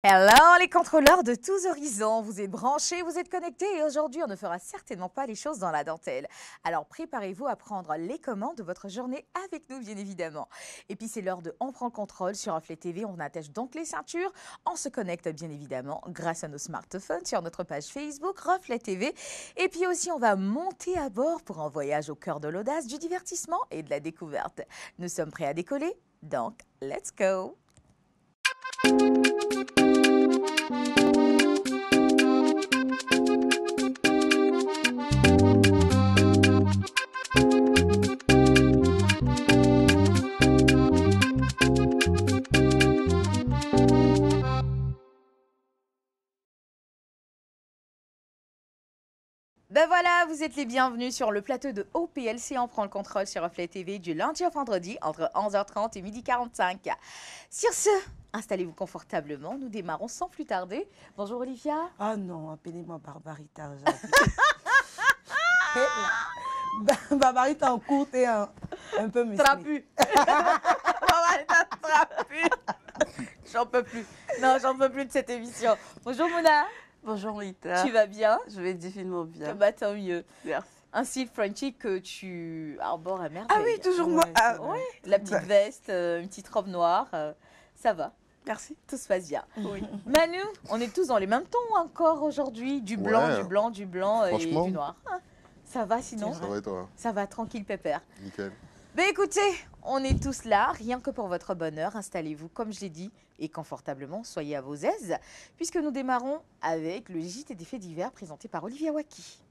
Hello les contrôleurs de tous horizons, vous êtes branchés, vous êtes connectés et aujourd'hui on ne fera certainement pas les choses dans la dentelle. Alors préparez-vous à prendre les commandes de votre journée avec nous bien évidemment. Et puis c'est l'heure de On prend le contrôle sur Reflet TV, on attache donc les ceintures, on se connecte bien évidemment grâce à nos smartphones sur notre page Facebook Reflet TV. Et puis aussi on va monter à bord pour un voyage au cœur de l'audace, du divertissement et de la découverte. Nous sommes prêts à décoller, donc let's go! Ben voilà, vous êtes les bienvenus sur le plateau de OPLC. On prend le contrôle sur Reflet TV du lundi au vendredi entre 11h30 et 12h45. Sur ce, installez-vous confortablement. Nous démarrons sans plus tarder. Bonjour Olivia. Ah non, appelez-moi Barbarita aujourd'hui. Barbarita en courte et un peu musclée. Trapu. Barbarita trapu. J'en peux plus. Non, j'en peux plus de cette émission. Bonjour Mona. Bonjour Rita. Tu vas bien? Je vais divinement bien. Bah tant mieux. Merci. Un style Frenchy que tu arbores à merveille. Ah oui, toujours Ouais, moi. c'est Ah, vrai. ouais. La petite veste, une petite robe noire, ça va. Merci. Tout se passe bien. Oui. Manu, on est tous dans les mêmes tons encore aujourd'hui. Du blanc, Ouais. du blanc, du blanc et Franchement. du noir. Ah, ça va sinon? Ça va et toi? Ça va, tranquille, pépère. Nickel. Ben écoutez, on est tous là, rien que pour votre bonheur. Installez-vous, comme je l'ai dit, et confortablement, soyez à vos aises, puisque nous démarrons avec le JT des faits divers présenté par Olivia Waki.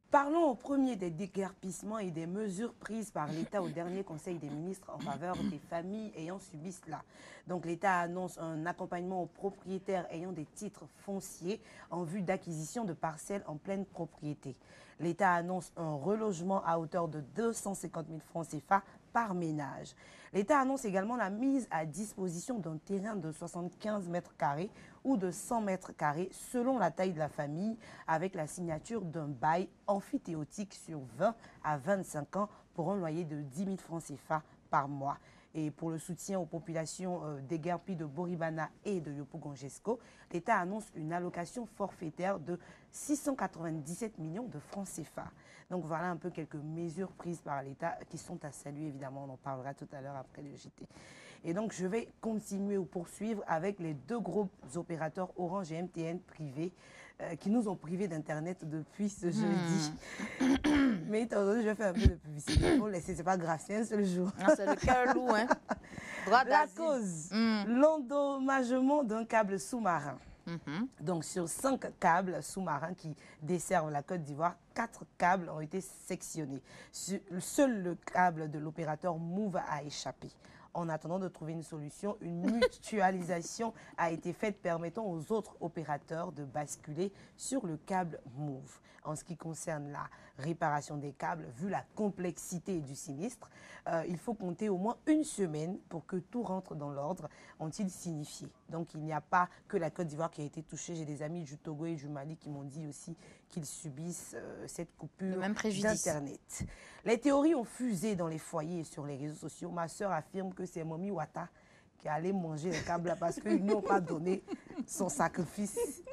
Parlons au premier des déguerpissements et des mesures prises par l'État au dernier Conseil des ministres en faveur des familles ayant subi cela. Donc l'État annonce un accompagnement aux propriétaires ayant des titres fonciers en vue d'acquisition de parcelles en pleine propriété. L'État annonce un relogement à hauteur de 250 000 francs CFA par ménage. L'État annonce également la mise à disposition d'un terrain de 75 mètres carrés ou de 100 mètres carrés selon la taille de la famille avec la signature d'un bail amphithéotique sur 20 à 25 ans pour un loyer de 10 000 francs CFA par mois. Et pour le soutien aux populations déguerpies de Boribana et de Yopougonjesco, l'État annonce une allocation forfaitaire de 697 millions de francs CFA. Donc voilà un peu quelques mesures prises par l'État qui sont à saluer évidemment, on en parlera tout à l'heure après le JT. Et donc je vais continuer ou poursuivre avec les deux groupes opérateurs Orange et MTN privés qui nous ont privés d'Internet depuis ce jeudi. Mais étant donné que je vais faire un peu de publicité, il faut laisser, c'est pas grave, c'est un seul jour. Ah, c'est le cœur loup, hein. Droit La d'asile. cause, Mm. l'endommagement d'un câble sous-marin. Mhm. Donc, sur 5 câbles sous-marins qui desservent la Côte d'Ivoire, 4 câbles ont été sectionnés. Seul le câble de l'opérateur Move a échappé. En attendant de trouver une solution, une mutualisation a été faite permettant aux autres opérateurs de basculer sur le câble Move. En ce qui concerne la réparation des câbles, vu la complexité du sinistre, il faut compter au moins une semaine pour que tout rentre dans l'ordre, ont-ils signifié. Donc il n'y a pas que la Côte d'Ivoire qui a été touchée. J'ai des amis du Togo et du Mali qui m'ont dit aussi qu'ils subissent cette coupure Le même préjudice. d'Internet. Les théories ont fusé dans les foyers et sur les réseaux sociaux. Ma sœur affirme que c'est Momi Wata qui allait manger les câbles là parce qu'ils n'ont pas donné son sacrifice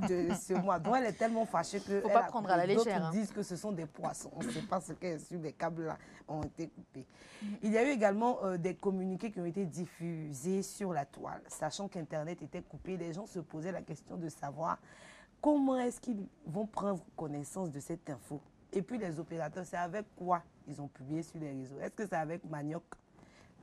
de ce mois. Donc elle est tellement fâchée que Faut pas prendre à la légère, d'autres hein. disent que ce sont des poissons. On ne sait pas ce qu'est sur les câbles là ont été coupés. Il y a eu également des communiqués qui ont été diffusés sur la toile. Sachant qu'Internet était coupé, les gens se posaient la question de savoir comment est-ce qu'ils vont prendre connaissance de cette info. Et puis les opérateurs, c'est avec quoi ils ont publié sur les réseaux? Est-ce que c'est avec Manioc?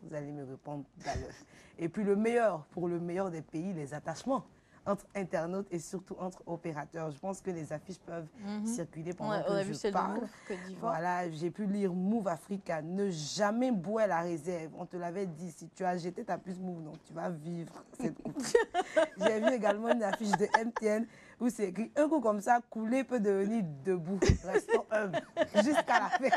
Vous allez me répondre tout à l'heure. Et puis le meilleur, pour le meilleur des pays, les attachements entre internautes et surtout entre opérateurs. Je pense que les affiches peuvent circuler pendant Ouais, on a que vu je celle de parle. Move, Côte d'Ivoire. Voilà, j'ai pu lire Move Africa, ne jamais boire la réserve. On te l'avait dit, si tu as jeté ta puce Move, non, tu vas vivre cette coupe. J'ai vu également une affiche de MTN où c'est écrit, un coup comme ça, couler peut devenir debout. Restons humbles jusqu'à la fin.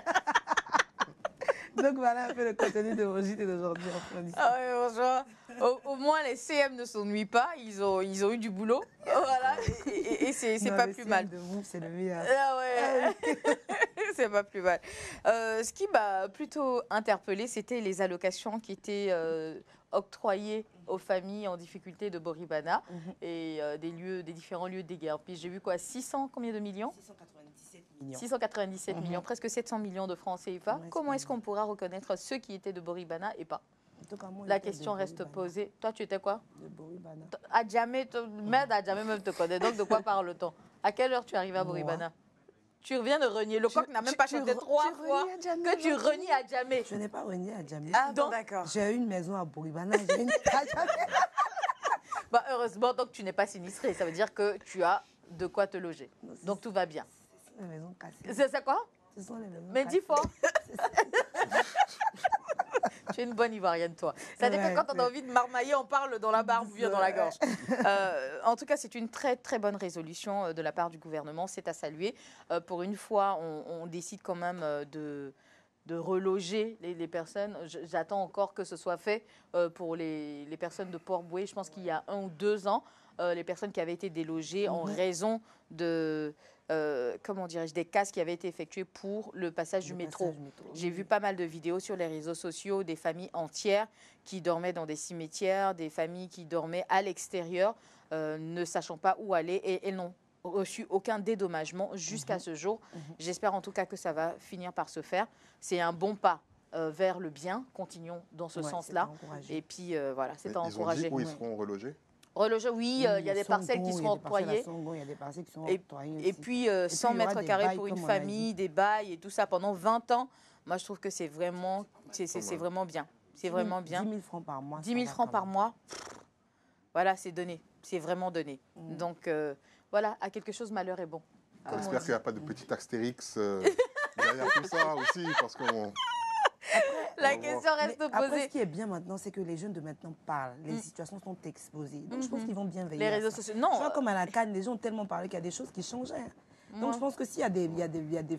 Donc voilà un peu fait le contenu de Rogite d'aujourd'hui. Ah ouais, bonjour. Au moins, les CM ne s'ennuient pas. Ils ont eu du boulot. Voilà. Et c'est pas plus mal. De vous, c'est le meilleur. Ah ouais. C'est pas plus mal. Ce qui m'a plutôt interpellée, c'était les allocations qui étaient octroyées aux familles en difficulté de Boribana et des différents lieux de déguerpissement. J'ai vu quoi, 600, combien de millions 697 millions. 697 millions, presque 700 millions de francs CFA. Ouais, Comment est-ce qu'on pourra reconnaître ceux qui étaient de Boribana et pas? En tout cas, moi, La j'étais question de reste Boribana. posée. Toi, tu étais quoi? De Boribana. Adjamé, merde, Adjamé même te connaît. Donc, de quoi parle-t-on? À quelle heure tu arrives à Moi. Boribana? Tu reviens de renier. Le coq n'a même pas chanté 3 fois que tu renies Adjamé. Je n'ai pas renié à Djamé. Ah bon, Donc- d'accord. J'ai une maison à Boribana, j'ai une à Djamé. Bah, heureusement, donc tu n'es pas sinistré. Ça veut dire que tu as de quoi te loger. Non, c'est- Donc tout va bien. Ce sont les maisons cassées. C'est quoi? Ce sont les maisons Mais dis cassées. fort. Tu es une bonne Ivoirienne, toi. Ça dit que Ouais, quand on a ouais. envie de marmailler, on parle dans la barbe ou bien dans la gorge. En tout cas, c'est une très très bonne résolution de la part du gouvernement. C'est à saluer. Pour une fois, on décide quand même de reloger les personnes. J'attends encore que ce soit fait pour les personnes de Port-Bouët. Je pense qu'il y a 1 ou 2 ans, les personnes qui avaient été délogées en raison de, comment dirais-je, des casses qui avaient été effectuées pour le passage du métro. J'ai vu pas mal de vidéos sur les réseaux sociaux, des familles entières qui dormaient dans des cimetières, des familles qui dormaient à l'extérieur, ne sachant pas où aller et elles n'ont reçu aucun dédommagement jusqu'à ce jour. J'espère en tout cas que ça va finir par se faire. C'est un bon pas vers le bien. Continuons dans ce sens-là. Et puis voilà, c'est à Ils ont dit encourager. où ils seront relogés? Reloger, oui, il y a des parcelles qui seront octroyées. Il y a des parcelles qui sont Et, octroyées et aussi. puis, puis, 100 il y aura mètres des carrés bails, pour une comme on a famille, des bails et tout ça pendant 20 ans. Moi, je trouve que c'est vraiment, c'est vraiment bien. C'est vraiment bien. 10 000 francs par mois. 10 000 francs par mois, voilà, c'est donné. C'est vraiment donné. Donc, voilà, à quelque chose, malheur est bon. Comme on J'espère dit. qu'il n'y a pas de petit Astérix derrière tout ça aussi, parce qu'on... La question reste Mais après, ce posée. qui est bien maintenant, c'est que les jeunes de maintenant parlent. Les situations sont exposées. Donc, je pense qu'ils vont bien veiller. Les à réseaux ça. sociaux, Tu non. vois, comme à la Cannes, les gens ont tellement parlé qu'il y a des choses qui changeaient. Donc, je pense que s'il y a des, Il y a des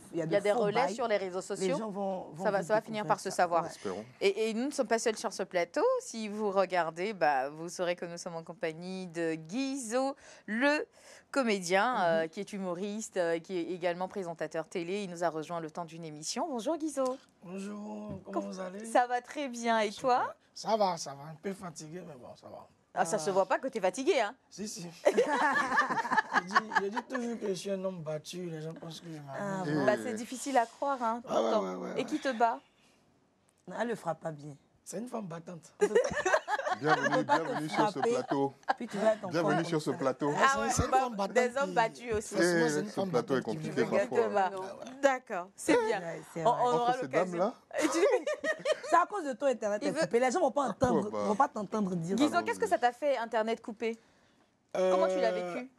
faux relais bails, sur les réseaux les sociaux. gens vont Ça va vite finir découvrir par se ça. savoir. Ouais. Espérons. Et nous ne sommes pas seuls sur ce plateau. Si vous regardez, bah, vous saurez que nous sommes en compagnie de Guizo, le comédien, qui est humoriste, qui est également présentateur télé. Il nous a rejoint le temps d'une émission. Bonjour Guizo. Bonjour, comment vous allez? Ça va très bien. Et toi? Ça va, un peu fatigué, mais bon, ça va. Ah, ça se voit pas que tu es fatigué, hein? Si, si. je dis toujours que je suis un homme battu, les gens pensent que je m'amuse. bon. Bah, c'est difficile à croire, hein, Ah ouais, pourtant. ouais. Et qui te bat? Elle le fera pas bien. C'est une femme battante. Bienvenue sur ce frapper. plateau. Puis tu vas être en Bienvenue forme sur ce comme ça. plateau. Ah ouais, c'est une bah, femme battante des hommes qui- battus aussi. Forcément, c'est une ce femme plateau est battante qui compliqué veut parfois. Exactement. D'accord, c'est bien. Ouais, c'est On, vrai. on aura Entre ces l'occasion. dames-là, Et tu- C'est à cause de toi, Internet Il est veut- coupé. Les gens vont pas entendre, bah. vont pas t'entendre dire. Guizo, qu'est-ce que ça t'a fait, Internet coupé? Comment tu l'as vécu?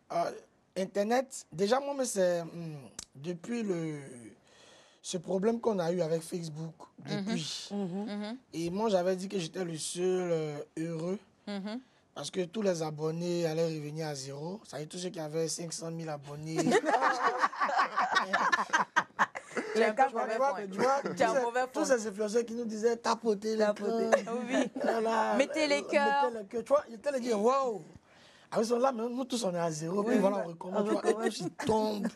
Internet, déjà, moi, mais c'est depuis ce problème qu'on a eu avec Facebook, depuis. Et moi, j'avais dit que j'étais le seul heureux. Parce que tous les abonnés allaient revenir à zéro. Ça veut dire tous ceux qui avaient 500 000 abonnés. Tu as un peu gars, mauvais Tu vois, point. tu vois, Tu as un mauvais tous point. ces influenceurs qui nous disaient tapoter les Tapoter. cœurs. Oui. Voilà, Mettez les cœurs. mettez les cœurs. Tu vois, ils étaient les dire waouh. Ah, ils sont là, mais nous tous on est à zéro. Puis voilà, on recommence. Tu vois, et tous ils tombent.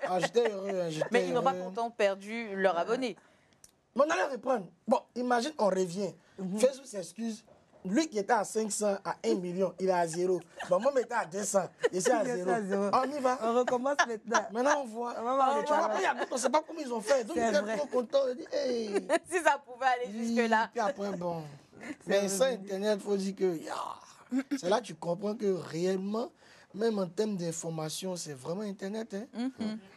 Ah, j'étais heureux. Hein, j'étais Mais ils n'ont pas heureux. pourtant perdu leur abonné. Mais on allait reprendre. Bon, imagine, on revient. Facebook s'excuse. Lui qui était à 500, à 1 million, il est à zéro. Bon, moi, j'étais à 200. Je suis à Il est zéro. à zéro. On y va. On recommence maintenant. Maintenant, on voit. On va voir les Tu vois, travaux. après, il y a d'autres, on ne sait pas comment ils ont fait. Donc, C'est ils étaient vrai. trop contents. Ils disent, hey. Si ça pouvait aller jusque-là. Puis après, bon. Mais sans Internet, il faut dire que c'est là que tu comprends que réellement, même en termes d'information, c'est vraiment Internet. Hein?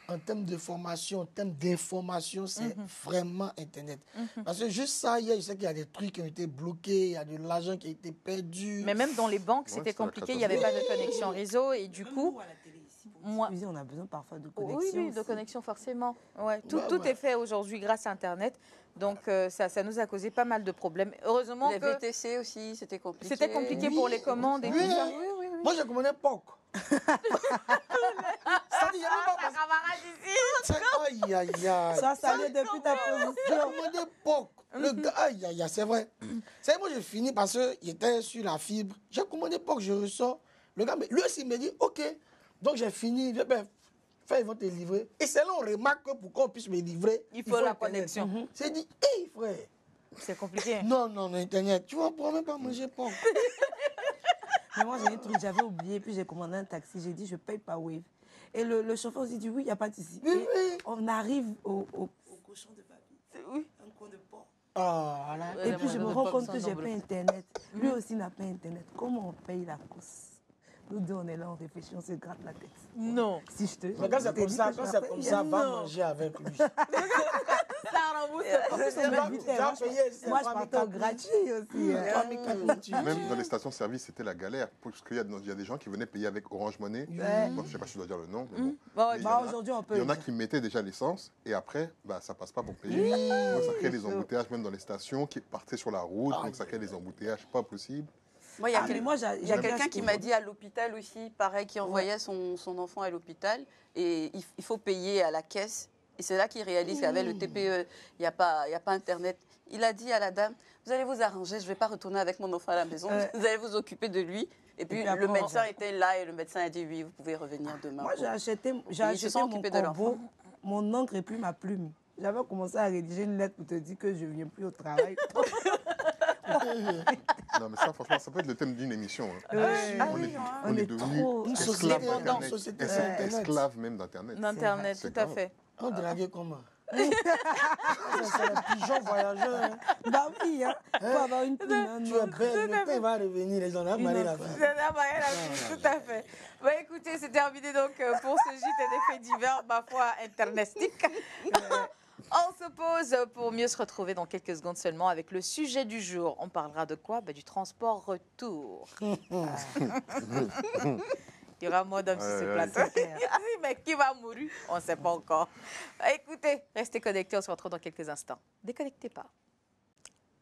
En termes de formation, en termes d'information, c'est vraiment Internet. Parce que juste ça, hier, je sais qu'il y a des trucs qui ont été bloqués, il y a de l'argent qui a été perdu. Mais même dans les banques, Ouais, c'était c'est la compliqué. Il n'y avait pas de connexion réseau. Et du coup, moi. Diffuser, on a besoin parfois de Oui, connexion. oui, de aussi. connexion forcément. Ouais, tout, Ouais, tout ouais. est fait aujourd'hui grâce à Internet. Donc ça nous a causé pas mal de problèmes. Heureusement Les que VTC aussi, c'était compliqué. c'était compliqué pour les commandes et Oui. tout ça. Moi, je connais POC. Ça, dit, j'ai même pas pensé. Aïe, aïe, aïe. Ça, ça vient depuis ta J'ai position. commandé POC. Le gars, aïe, aïe, aïe, c'est vrai. C'est moi, je finis parce qu'il était sur la fibre. J'ai commandé POC, je ressors. Le gars, lui aussi, il me dit, OK. Donc, j'ai fini. Ben, ils vont te livrer. Et c'est là on remarque que pour qu'on puisse me livrer, Il faut la Internet. connexion. C'est dit, hé, frère. C'est compliqué. Non, Internet. Tu vas pouvoir même pas manger POC. Mais moi, j'ai un truc, j'avais oublié, puis j'ai commandé un taxi. J'ai dit, je paye pas Wave. Et le chauffeur aussi dit, oui, il n'y a pas de souci. Oui, Et oui. on arrive au cochon de papy. Oui. Un coin de porc. Ah, voilà. Ouais, Et la puis je me moindre rends pomme compte sans que j'ai nombre. pas Internet. Lui aussi n'a pas Internet. Comment on paye la course? Nous deux, on est là, on réfléchit, on se gratte la tête. Non. Si je te Mais quand c'est t'ai comme dit ça, que je quand vais c'est payer. comme ça, va Non. manger avec lui. Ça rembourse En plus, on m'invitait. J'ai Moi, payé, c'est moi, je pas partais au 4 000. gratuit aussi. hein. 3 4 000. Même dans les stations-service, c'était la galère. Parce qu'il y a des gens qui venaient payer avec Orange Money. Ouais. Bon, je ne sais pas si je dois dire le nom. Mais bon. Bon, Mais il y Bah, en a- aujourd'hui, on peut. Il y en a qui mettaient déjà l'essence et après, bah, ça passe pas pour payer. Donc ça crée des embouteillages même dans les stations qui partaient sur la route. Donc ça crée des embouteillages pas possibles. Moi, il y a, Ah, mais moi, j'ai- il y a j'ai quelqu'un acheté qui m'a aujourd'hui. dit à l'hôpital aussi, pareil, qui envoyait son enfant à l'hôpital et il faut payer à la caisse. Et c'est là qu'il réalise qu'avec le TPE, il n'y a pas Internet. Il a dit à la dame, vous allez vous arranger, je ne vais pas retourner avec mon enfant à la maison, vous allez vous occuper de lui. Et puis, après, le on médecin va. était là et le médecin a dit, oui, vous pouvez revenir demain. Moi, j'ai acheté se mon sont occupés de corbeau, l'enfant. mon encre et puis ma plume. J'avais commencé à rédiger une lettre pour te dire que je ne viens plus au travail. Non, mais ça, franchement, ça peut être le thème d'une émission. hein. Ouais. On est devenu trop- Une société esclaves dépendante, d'Internet. société sur Internet. Esclaves même d'Internet. D'Internet, C'est tout à grave. fait. On draguait comment? Ça, c'est les pigeons voyageurs. Hein. Bah oui, hein. Faut avoir une plume. hein, Tu non. es belle, le pain va revenir, les gens ont marié la vie. Tout à fait. Bon, écoutez, c'est terminé donc pour ce JT des faits divers, ma foi, internestique. On se pose pour mieux se retrouver dans quelques secondes seulement avec le sujet du jour. On parlera de quoi? Du transport retour. Il y aura moins d'hommes sur ce Ouais, plateau. Mais qui va mourir? On ne sait pas encore. Écoutez, restez connectés, on se retrouve dans quelques instants. Déconnectez pas.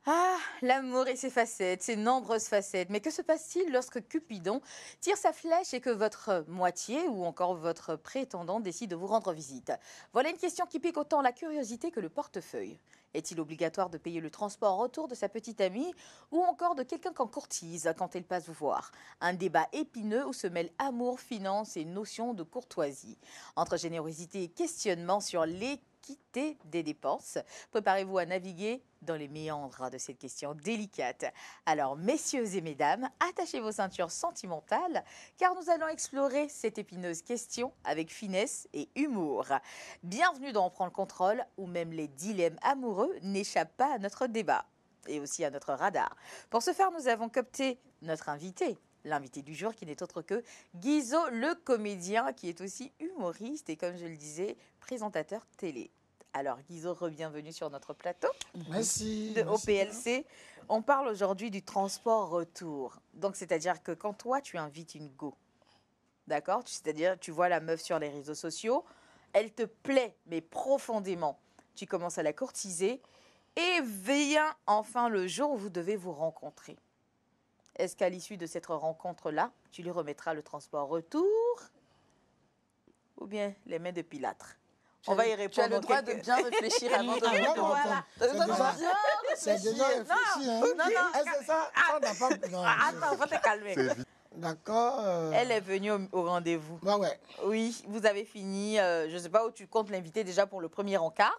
Ah, l'amour et ses facettes, ses nombreuses facettes. Mais que se passe-t-il lorsque Cupidon tire sa flèche et que votre moitié ou encore votre prétendant décide de vous rendre visite? Voilà une question qui pique autant la curiosité que le portefeuille. Est-il obligatoire de payer le transport retour de sa petite amie ou encore de quelqu'un qu'on courtise quand elle passe vous voir? Un débat épineux où se mêlent amour, finance et notion de courtoisie. Entre générosité et questionnement sur l'équité des dépenses, préparez-vous à naviguer dans les méandres de cette question délicate. Alors, messieurs et mesdames, attachez vos ceintures sentimentales, car nous allons explorer cette épineuse question avec finesse et humour. Bienvenue dans On prend le contrôle, où même les dilemmes amoureux n'échappent pas à notre débat, et aussi à notre radar. Pour ce faire, nous avons coopté notre invité. L'invité du jour qui n'est autre que Guizot, le comédien, qui est aussi humoriste et, comme je le disais, présentateur télé. Alors, Guizot, re-bienvenue sur notre plateau Merci. de merci. OPLC. On parle aujourd'hui du transport retour. Donc, c'est-à-dire que quand toi, tu invites une go, d'accord? C'est-à-dire, tu vois la meuf sur les réseaux sociaux, elle te plaît, mais profondément. Tu commences à la courtiser et vient enfin le jour où vous devez vous rencontrer. Est-ce qu'à l'issue de cette rencontre-là, tu lui remettras le transport retour ou bien les mains de Pilâtre? On va y répondre. Tu as le dans droit quelques- de bien réfléchir avant de Ah, répondre. voilà. Tu as le droit déjà- de bien C'est déjà réfléchir. réfléchi. Hein. non, Est-ce que ça n'a pas... Non, Ah, attends, faut te calmer. C'est vite. D'accord. Elle est venue au rendez-vous. Bah ouais. Oui, vous avez fini. Je ne sais pas où tu comptes l'inviter déjà pour le premier encart.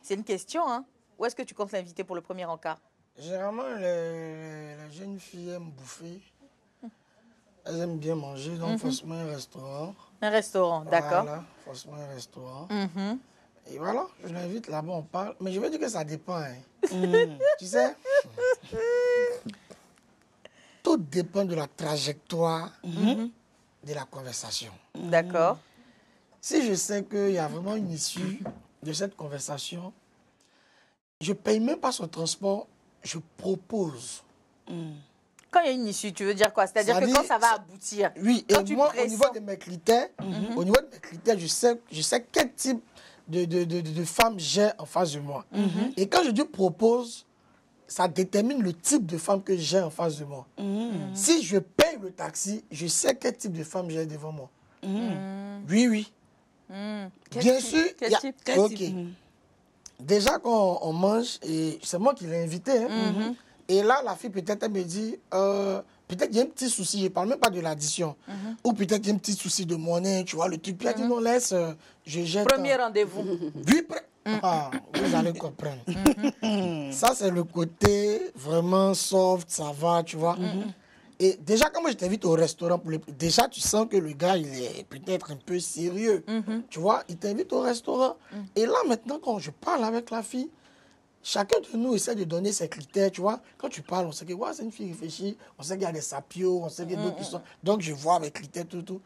C'est une question, hein. Où est-ce que tu comptes l'inviter pour le premier encart? Généralement, les jeunes filles aiment bouffer. Elles aiment bien manger, donc forcément un restaurant. Un restaurant, d'accord. Voilà, forcément un restaurant. Mhm. Et voilà, je l'invite là-bas, on parle. Mais je veux dire que ça dépend. Hein. Tu sais, tout dépend de la trajectoire de la conversation. D'accord. Si je sais qu'il y a vraiment une issue de cette conversation, je ne paye même pas son transport, je propose. Quand il y a une issue, tu veux dire quoi? C'est-à-dire que C'est-à-dire, quand ça va aboutir. Oui, Quand et tu moi, au pressens. niveau de mes critères, je sais quel type de femme j'ai en face de moi. Et quand je dis propose, ça détermine le type de femme que j'ai en face de moi. Si je paye le taxi, je sais quel type de femme j'ai devant moi. Oui, oui. Bien sûr. Quel type? Ok. Déjà, quand on mange, et c'est moi qui l'ai invité, hein, et là, la fille, peut-être, elle me dit, peut-être il y a un petit souci, je ne parle même pas de l'addition, ou peut-être il y a un petit souci de monnaie, tu vois, le truc. Puis elle dit, non, laisse, je jette. Premier rendez-vous. Oui, vous allez comprendre. Ça, c'est le côté vraiment soft, ça va, tu vois. Et déjà, quand moi je t'invite au restaurant, déjà, tu sens que le gars, il est peut-être un peu sérieux. Tu vois, il t'invite au restaurant. Et là, maintenant, quand je parle avec la fille, chacun de nous essaie de donner ses critères, tu vois. Quand tu parles, on sait que ouais, c'est une fille réfléchie, on sait qu'il y a des sapios, on sait qu'il y a d'autres qui sont... Donc, je vois mes critères, tout.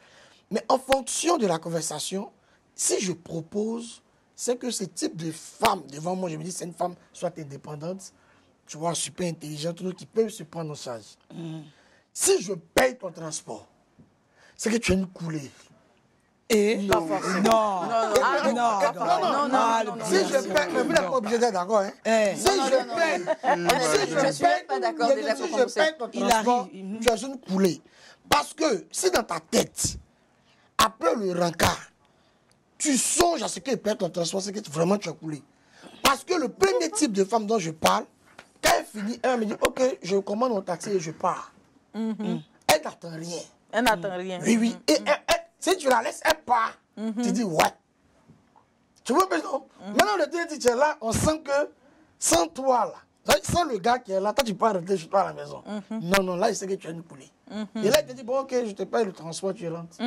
Mais en fonction de la conversation, si je propose, c'est que ce type de femme, devant moi, je me dis, c'est une femme soit indépendante, tu vois, super intelligente, tout, qui peut se prendre en charge. Si je paye ton transport, c'est que tu as une coulée. Et Non. non, Si je paye, mais vous n'êtes pas obligé d'être d'accord, hein. Si je paye, Je suis même pas d'accord déjà si pour je commencer. paye ton Il transport, arrive. tu as une coulée. Parce que si dans ta tête, après le rencard, tu songes à ce qu'il paye ton transport, c'est que vraiment tu as coulé. Parce que le premier type de femme dont je parle, quand elle finit, elle me dit, ok, je commande mon taxi et je pars. Elle n'attend rien. Elle n'attend rien. Oui. Et si tu la laisses, elle part. Tu dis, ouais. Tu vois, mais non. Maintenant, le deuxième, tu es là, on sent que sans toi, là, sans le gars qui est là, toi, tu peux rentrer chez toi à la maison. Non, là, il sait que tu as une poulie. Et là, il te dit, bon, ok, je te paye le transport, tu rentres.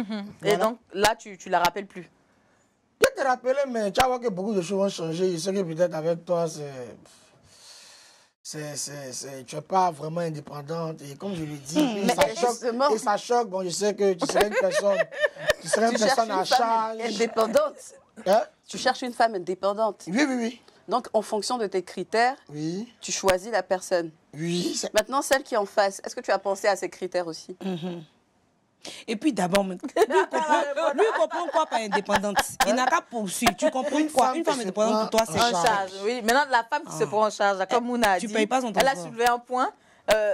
Et donc, là, tu la rappelles plus. Je te rappelle, mais tu vas voir que beaucoup de choses vont changer. Je sais que peut-être avec toi, tu n'es pas vraiment indépendante. Et comme je l'ai dit, et ça choque. Bon, je sais que tu serais une personne, à charge. Indépendante. Hein? Tu cherches une femme indépendante. Oui. Donc, en fonction de tes critères, Oui. tu choisis la personne. Oui. Maintenant, celle qui est en face, est-ce que tu as pensé à ces critères aussi? Et puis d'abord, lui, il comprend quoi par indépendante? Il n'a qu'à poursuivre. Tu comprends quoi? Une femme indépendante pour toi, c'est En charge, oui. Maintenant, la femme qui se prend en charge, là, comme Mouna a dit, Tu payes pas son elle a transport. soulevé un point.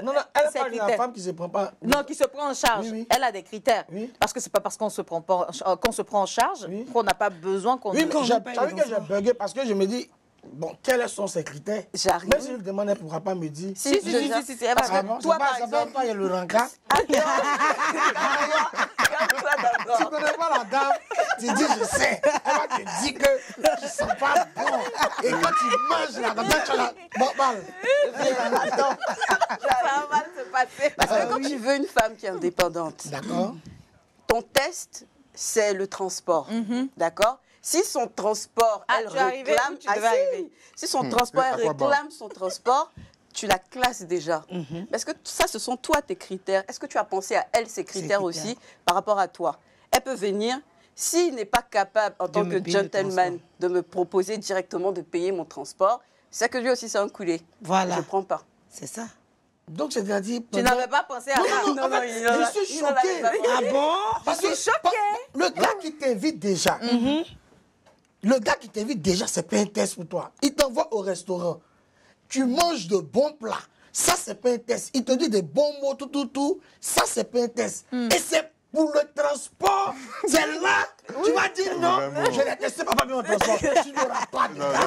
Non, elle ses parle de la critères. femme qui ne se prend pas. Non, qui se prend en charge. Oui. Elle a des critères. Oui. Parce que c'est pas parce qu'on se prend en charge Oui. qu'on n'a pas besoin qu'on... Oui, mais Quand j'ai on paye savais les que j'ai bugué parce que je me dis, bon, quels sont ses critères? J'arrive. Même si je le demande, elle ne pourra pas me dire. Si, elle va Ah bon, toi, par c'est pas exemple... toi, il y a le rencard. Tu connais pas la dame, tu dis je sais. Elle va te dire que tu ne sens pas bon. Et quand tu manges la dame, tu as la balle. Ça va mal se passer. Parce que quand tu veux une femme qui est indépendante, D'accord. ton test, c'est le transport. D'accord? Si son transport, Ah, elle tu es arrivé réclame... où tu devais arriver. Si son transport, elle à quoi bas? réclame son transport, tu la classes déjà. Parce que ça, ce sont toi tes critères. Est-ce que tu as pensé à elle, ses critères aussi, par rapport à toi? Elle peut venir, s'il n'est pas capable, en tant me que payer le gentleman, transport. de me proposer directement de payer mon transport, c'est que lui aussi, c'est un coulé. Voilà. Je ne prends pas. C'est ça. Donc, c'est-à-dire. Tu n'avais pas pensé à ça. Non, en fait, je suis choqué. Ah bon? Parce que le gars qui t'invite déjà, le gars qui t'invite déjà, c'est pas un test pour toi. Il t'envoie au restaurant. Tu manges de bons plats. Ça, c'est pas un test. Il te dit des bons mots, tout. Ça, c'est pas un test. Et c'est pour le transport. C'est là, tu vas dire non. Vraiment. Je n'ai testé pas bien mon transport. Tu n'auras pas de Non, là,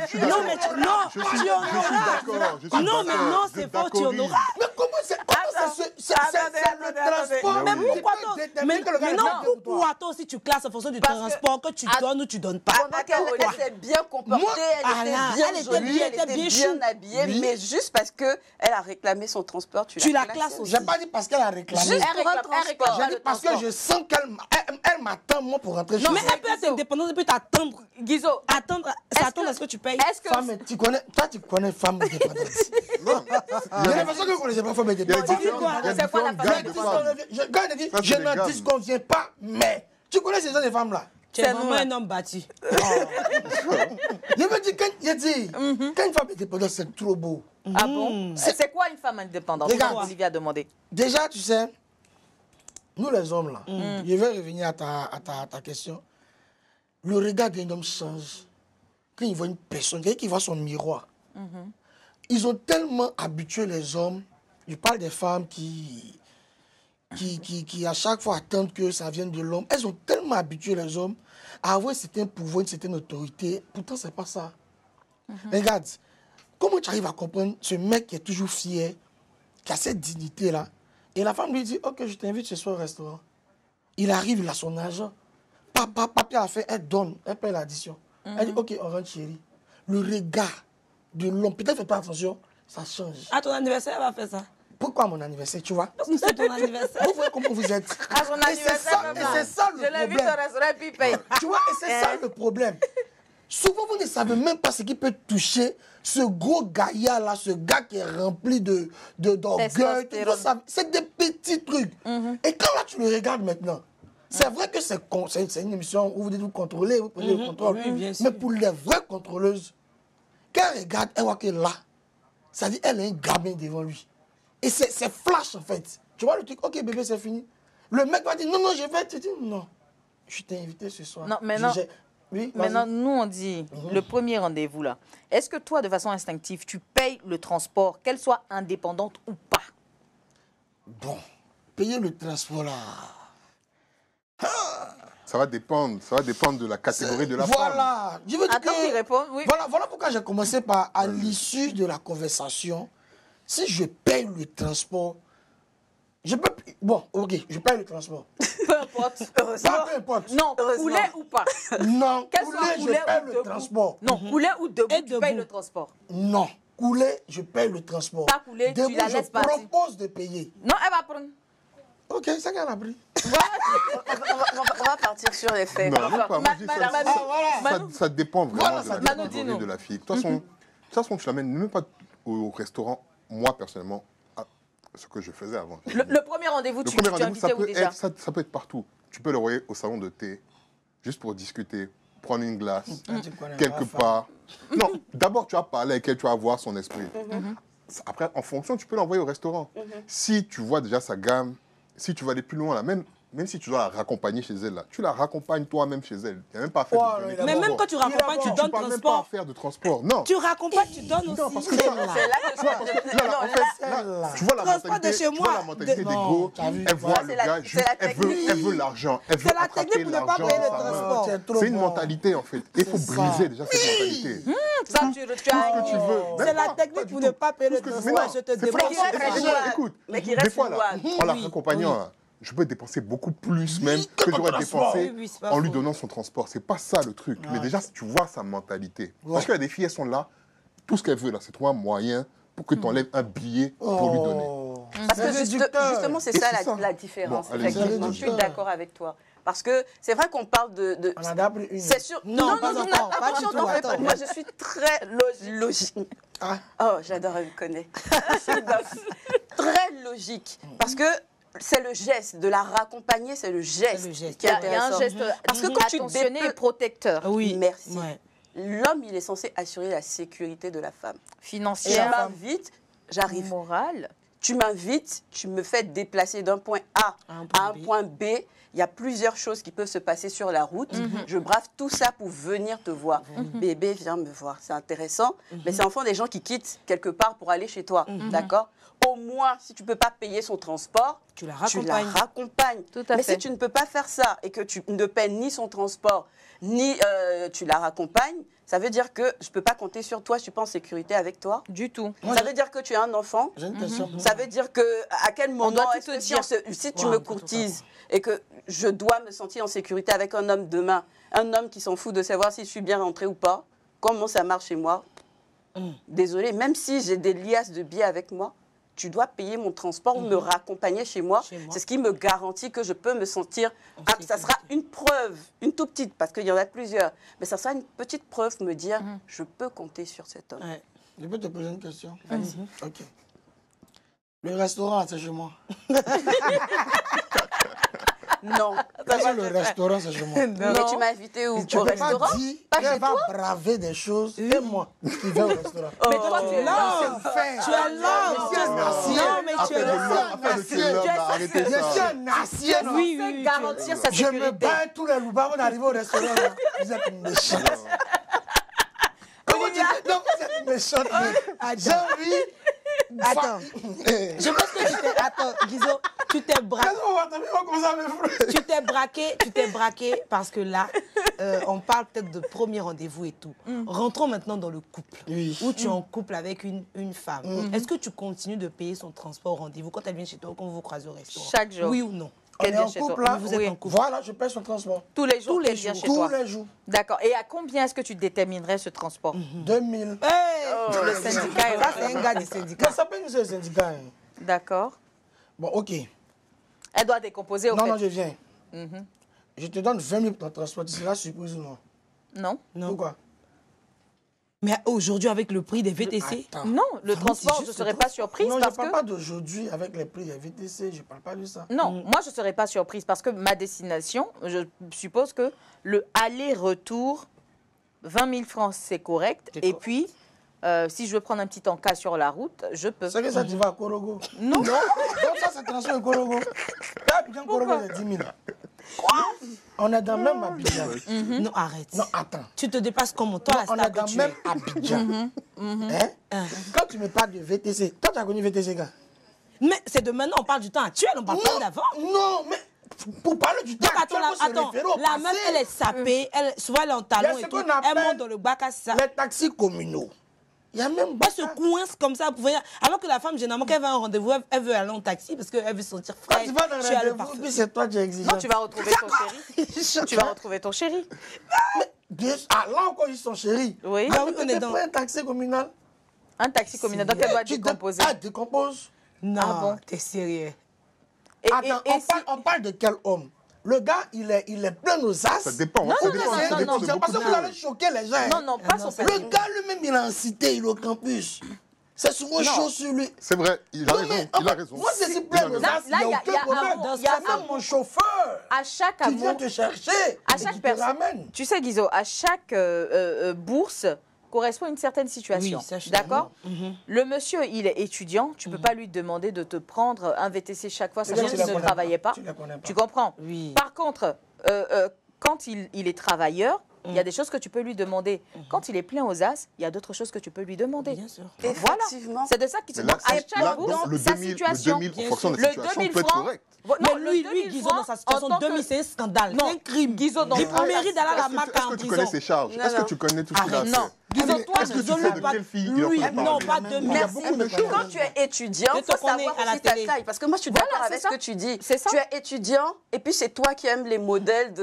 je suis Non, d'accord. mais non, Je tu suis d'accord. Je suis Non, mais d'accord. non, Je c'est suis faux, tu d'accord. en auras. Mais comment c'est le transport. Mais oui. pourquoi toi? Mais non, Non. pourquoi toi aussi tu classes en fonction du Parce que- transport que tu donnes ou tu donnes pas? Pendant qu'elle était bien comportée, Moi, elle était bien jolie, elle était bien chou. habillée, Oui. mais juste parce qu'elle a réclamé son transport, Tu la classes classes aussi. J'ai pas dit parce qu'elle a réclamé. Juste Elle réclame- pour un elle réclame transport. pas J'ai le dit parce que transport. je sens qu'elle m'attend, moi, pour rentrer chez Mais elle. elle peut être indépendante, elle peut t'attendre. Guizo, C'est attendre à ce que tu payes. est-ce que... Femme, tu connais femme indépendante. J'ai l'impression que vous ne connaissez pas femme Il y a indépendante. C'est quoi la différentes femme gammes de femmes. Quand elle dit, Ça, c'est je des n'en gammes. disconviens pas, mais tu connais ces autres femmes-là. Tu es C'est vraiment nous, un homme bâti. Je me dis, quand une femme indépendante, c'est trop beau. Ah bon? C'est quoi une femme indépendante? Regarde. Olivia a demandé. Déjà, tu sais, nous les hommes, là, je vais revenir à ta question. Le regard d'un homme change quand il voit une personne, quelqu'un qui voit son miroir. Ils ont tellement habitué les hommes, je parle des femmes qui qui à chaque fois attendent que ça vienne de l'homme. Elles ont tellement habitué les hommes à avoir un certain pouvoir, une certaine autorité. Pourtant, c'est pas ça. Regarde, comment tu arrives à comprendre ce mec qui est toujours fier, qui a cette dignité-là, et la femme lui dit, ok, je t'invite ce soir au restaurant. Il arrive, il a son argent. Papier à faire, elle donne, elle paye l'addition. Elle dit, ok, on rentre chérie. Le regard de l'homme, peut-être fais pas attention, ça change. À ton anniversaire, elle va faire ça. Pourquoi mon anniversaire, tu vois? Parce que c'est ton anniversaire. Vous voyez comment vous êtes. À son anniversaire, Et c'est ça le je l'invite problème. au restaurant et puis il paye. Tu vois, et c'est ça le problème. Souvent, vous ne savez même pas ce qui peut toucher ce gros gaillard-là, ce gars qui est rempli d'orgueil. Testostérone. C'est des petits trucs. Et quand là, tu le regardes maintenant, c'est vrai que c'est une émission où vous dites vous contrôlez, vous prenez le contrôle. Oui, bien sûr. Mais pour les vraies contrôleuses, quand elle regarde, elle voit que là, ça dit elle a un gamin devant lui. Et c'est flash en fait. Tu vois le truc, ok bébé, c'est fini. Le mec va dire non, je vais te dire non. Je t'ai invité ce soir. Non, maintenant, oui, maintenant, nous on dit le premier rendez-vous là. Est-ce que toi, de façon instinctive, tu payes le transport, qu'elle soit indépendante ou pas? Bon, payer le transport là. Ça va dépendre de la catégorie de la femme. Voilà. Je veux dire Attends qu'il réponde, oui. Voilà pourquoi j'ai commencé par, à l'issue de la conversation, si je paye le transport, je peux... Bon, ok, je paye le transport. Peu importe. Pas peu importe. Non, poulet ou pas? Non, Qu'elle couler, soit je poulet paye ou le debout. transport. Non, poulet ou debout, Et tu payes debout. le transport. Non, couler, je paye le transport. Pas couler, tu Debout, la laisses je partir. propose de payer. Non, elle va prendre. Ok, c'est qu'elle a pris. On va partir sur les faits. Non, même pas. Moi, je dis ça, Manu, ça dépend vraiment Voilà, de ça la dépend. catégorie Manu, de la fille. De toute façon, tu l'amènes même pas au restaurant, moi personnellement, à ce que je faisais avant. le premier rendez-vous, Le tu premier tu rendez-vous, ça invitais où peut, déjà? ça peut être partout. Tu peux le envoyer au salon de thé, juste pour discuter, prendre une glace, quelque part. Non, d'abord, tu vas parler avec elle, tu vas voir son esprit. Après, en fonction, tu peux l'envoyer au restaurant. Si tu vois déjà sa gamme, si tu vas aller plus loin, là, même si tu dois la raccompagner chez elle, là, tu la raccompagnes toi-même chez elle. Tu n'as même pas à faire Oh, de là, il donner a Mais de même transport. quand tu raccompagnes, tu donnes parles même pas à transport. faire de transport. Non. Tu raccompagnes, tu donnes Non, parce aussi. que ça, C'est là que tu vois, parce que là, en fait, là, tu vois la Transport de mentalité, chez tu vois moi, la mentalité de- des Non, go. t'as vu, Elle voit ça, le c'est la- gars, c'est juste, la elle technique. veut l'argent. Elle veut C'est la attraper technique pour ne pas l'argent payer le dans sa main. transport. C'est trop C'est une bon. mentalité en fait. Il faut C'est ça. briser déjà cette mentalité. Ça, tu as Tout ce que tu veux. C'est Même la pas technique du pour tout. ne pas payer le Tout ce que- transport. mais non, Je te c'est demande. franchement, Mais qui reste écoute, louable. écoute, Mais qui des reste fois là, louable. en la Oui, raccompagnant, oui. là, je peux dépenser beaucoup plus même que j'aurais transport. dépensé Oui, c'est pas en lui faux. donnant son transport. C'est pas ça le truc. Mais déjà, tu vois sa mentalité. Parce qu'il y a des filles, elles sont là, tout ce qu'elles veulent, là, c'est trouver un moyen pour que tu enlèves un billet pour lui donner. Oh. Parce que C'est réducteur. justement, c'est Et ça c'est ça. la différence. Bon, allez-y. Effectivement, je suis réducteur. d'accord avec toi. Parce que c'est vrai qu'on parle de On en a pris une. c'est sûr. Non, pas encore, pas du tout, non, attends. moi, je suis très logique. Ah. Oh, j'adore, elle me connaît. Très logique. Parce que c'est le geste. De la raccompagner, c'est le geste. C'est le geste. qui Il est y a un intéressant. geste Parce que quand tu attentionné et dépeux- protecteur, Oui. Merci. Ouais. L'homme, il est censé assurer la sécurité de la femme. Et tu financière, m'invites, j'arrive. morale. Tu m'invites, tu me fais déplacer d'un point A à un point B. Il y a plusieurs choses qui peuvent se passer sur la route. Je brave tout ça pour venir te voir. Bébé, viens me voir. C'est intéressant. Mais c'est enfin des gens qui quittent quelque part pour aller chez toi. D'accord? Au moins, si tu ne peux pas payer son transport, Tu la tu la raccompagnes. raccompagnes. Tout à Mais fait. si tu ne peux pas faire ça et que tu ne paies ni son transport, ni tu la raccompagnes, ça veut dire que je ne peux pas compter sur toi, je ne suis pas en sécurité avec toi. Du tout. Moi, Ça veut dire que tu as un enfant. J'ai une question. Ça veut dire que à quel moment doit tout est-ce te que dire. si tu Ouais, me tout, tout, courtises et que je dois me sentir en sécurité avec un homme demain, un homme qui s'en fout de savoir si je suis bien rentrée ou pas, comment ça marche chez moi? Désolée, même si j'ai des liasses de billets avec moi, tu dois payer mon transport ou me raccompagner chez moi. Chez moi. C'est ce qui me garantit que je peux me sentir... Ah, ça sera une preuve, une toute petite, parce qu'il y en a plusieurs. Mais ça sera une petite preuve, me dire, je peux compter sur cet homme. Ouais. Je peux te poser une question? Ok. Le restaurant, c'est chez moi. Non. Parce que le restaurant, c'est chez moi. Mais tu m'as invité où? Tu Au ne peux restaurant? pas dire Pas qu'elle chez va toi? braver des choses et moi qui vais au restaurant. Mais toi, tu es là. Tu es là. Non, mais tu es là. Après, tu es là, arrêtez Je suis ça. un ancien. Oui, C'est oui. garantir sa Je me sécurité. bats tous les loups avant d'arriver au restaurant. là. Vous êtes méchants. Comment tu dis? Non, vous êtes méchants. J'ai envie. Attends. Je pense que tu t'es... Attends, Guizo, tu t'es braqué. Tu Tu t'es braqué parce que là, on parle peut-être de premier rendez-vous et tout. Rentrons maintenant dans le couple. Oui. Où tu es en couple avec une femme. Est-ce que tu continues de payer son transport au rendez-vous quand elle vient chez toi ou quand vous vous croisez au restaurant? Chaque jour. Oui ou non? On est en chez toi. couple là. Vous êtes en couple. Voilà, je paye son transport. Tous les jours, Tous les qu'elle vient jours. chez toi. Tous les jours. D'accord. Et à combien est-ce que tu déterminerais ce transport 2000. Le syndicat est Ça, c'est un gars du Mais syndicat. ça peut nous aider, syndicat. Hein. D'accord. Bon, ok. Elle doit décomposer au Non, fait. non, je viens. Je te donne 20 000 pour ton transport. Tu seras surprise ou non? Non. Non. Pourquoi? Mais aujourd'hui, avec le prix des VTC, Attends. Non, le Vraiment, transport, c'est je ne juste serais le pas surprise Non, je parce ne parle que... pas d'aujourd'hui avec les prix des VTC. Je ne parle pas de ça. Non, moi, je ne serais pas surprise parce que ma destination, je suppose que le aller-retour, 20 000 francs, c'est correct. Et puis, si je veux prendre un petit encas sur la route, je peux. C'est que ça, tu vas à Korogo. Non. Donc ça, c'est transfert à Korogo. Là, Abidjan, Korogo, c'est 10 000. On est dans le même Abidjan. non, arrête. Non, attends. Tu te dépasses comment toi, la On star est dans que le tu même es. Abidjan. Hein? Quand tu me parles de VTC, toi, tu as connu VTC, gars? Mais c'est de maintenant, on parle du temps actuel, on parle pas d'avant. Non, mais pour parler du temps Donc, actuel, attends, faut se attends, référer au la meuf, passé. elle est sapée, souvent elle est en Il y a talons ce et tout, qu'on appelle elle monte dans le bac à ça. Les taxis communaux. Il y a même Elle se coince comme ça pour venir. Alors que la femme, généralement, quand elle va à un rendez-vous, elle veut aller en taxi parce qu'elle veut se sentir Quand fraîche. tu vas dans Je suis un à le rendez-vous, parfum. puis c'est toi qui es exigeant. Non, tu vas retrouver ton chéri. Tu vas retrouver ton chéri. Ah, là encore, ils sont chéris. Oui. Ah oui, on est Tu dans- prends un taxi communal. Un taxi communal, donc elle doit Tu décomposer. Ah, décompose. Non, Ah bon? t'es sérieux. Et Attends, on parle de quel homme? Le gars, il est plein aux as. Ça dépend. Non, ça non, dépend, non, ça non, dépend non, de C'est beaucoup parce de que vous choses. allez choquer les gens. Non, non, pas son Le petit. gars lui-même, il est en cité, il est au campus. C'est souvent chaud sur lui. C'est vrai, il a Non, raison. mais, Il a raison. Moi, c'est si Il a plein aux raison. as, il n'y a Là, aucun il y a problème. il y a C'est même mon chauffeur À chaque qui vient amour, te chercher à et chaque qui te personne, ramène. tu sais, Guizo, à chaque bourse correspond à une certaine situation. Oui, ça, je suis D'accord. Le monsieur, il est étudiant, tu ne peux pas lui demander de te prendre un VTC chaque fois, C'est-à-dire sachant que tu qu'il la ne connais travaillait pas. pas. Tu la connais pas. Tu comprends? Oui. Par contre, quand il est travailleur, il y a des choses que tu peux lui demander. Quand il est plein aux as, il y a d'autres choses que tu peux lui demander. Bien sûr. Voilà. Effectivement. C'est de ça qu'il se Mais là, donc, à c'est- chaque là, bourse, donc, le sa 2000, situation. le 2000 en fonction de Le la situation 2000 peut être francs. correct. Non, Mais le lui, 2000 Guizo, francs, dans sa situation, en tant que- 2000, c'est un scandale. Non, C'est un crime. Guizo, dans Il ta mérite d'aller à la Est-ce MAC que en tu prison. connais ses charges? Est-ce que tu connais tout ce qu'il a Arrête. fait? Non. Guizo, toi, Est-ce que tu Guizo, sais lui, de pas- quelle fille il en lui, fait non, parler? pas de Il y a Merci. beaucoup de choses. Quand tu es étudiant, Je il te faut connais savoir à la aussi ta télé. taille. Parce que moi, je suis Voilà, d'accord c'est avec ça. ce que tu dis. C'est ça. Tu es étudiant et puis c'est toi qui aimes les modèles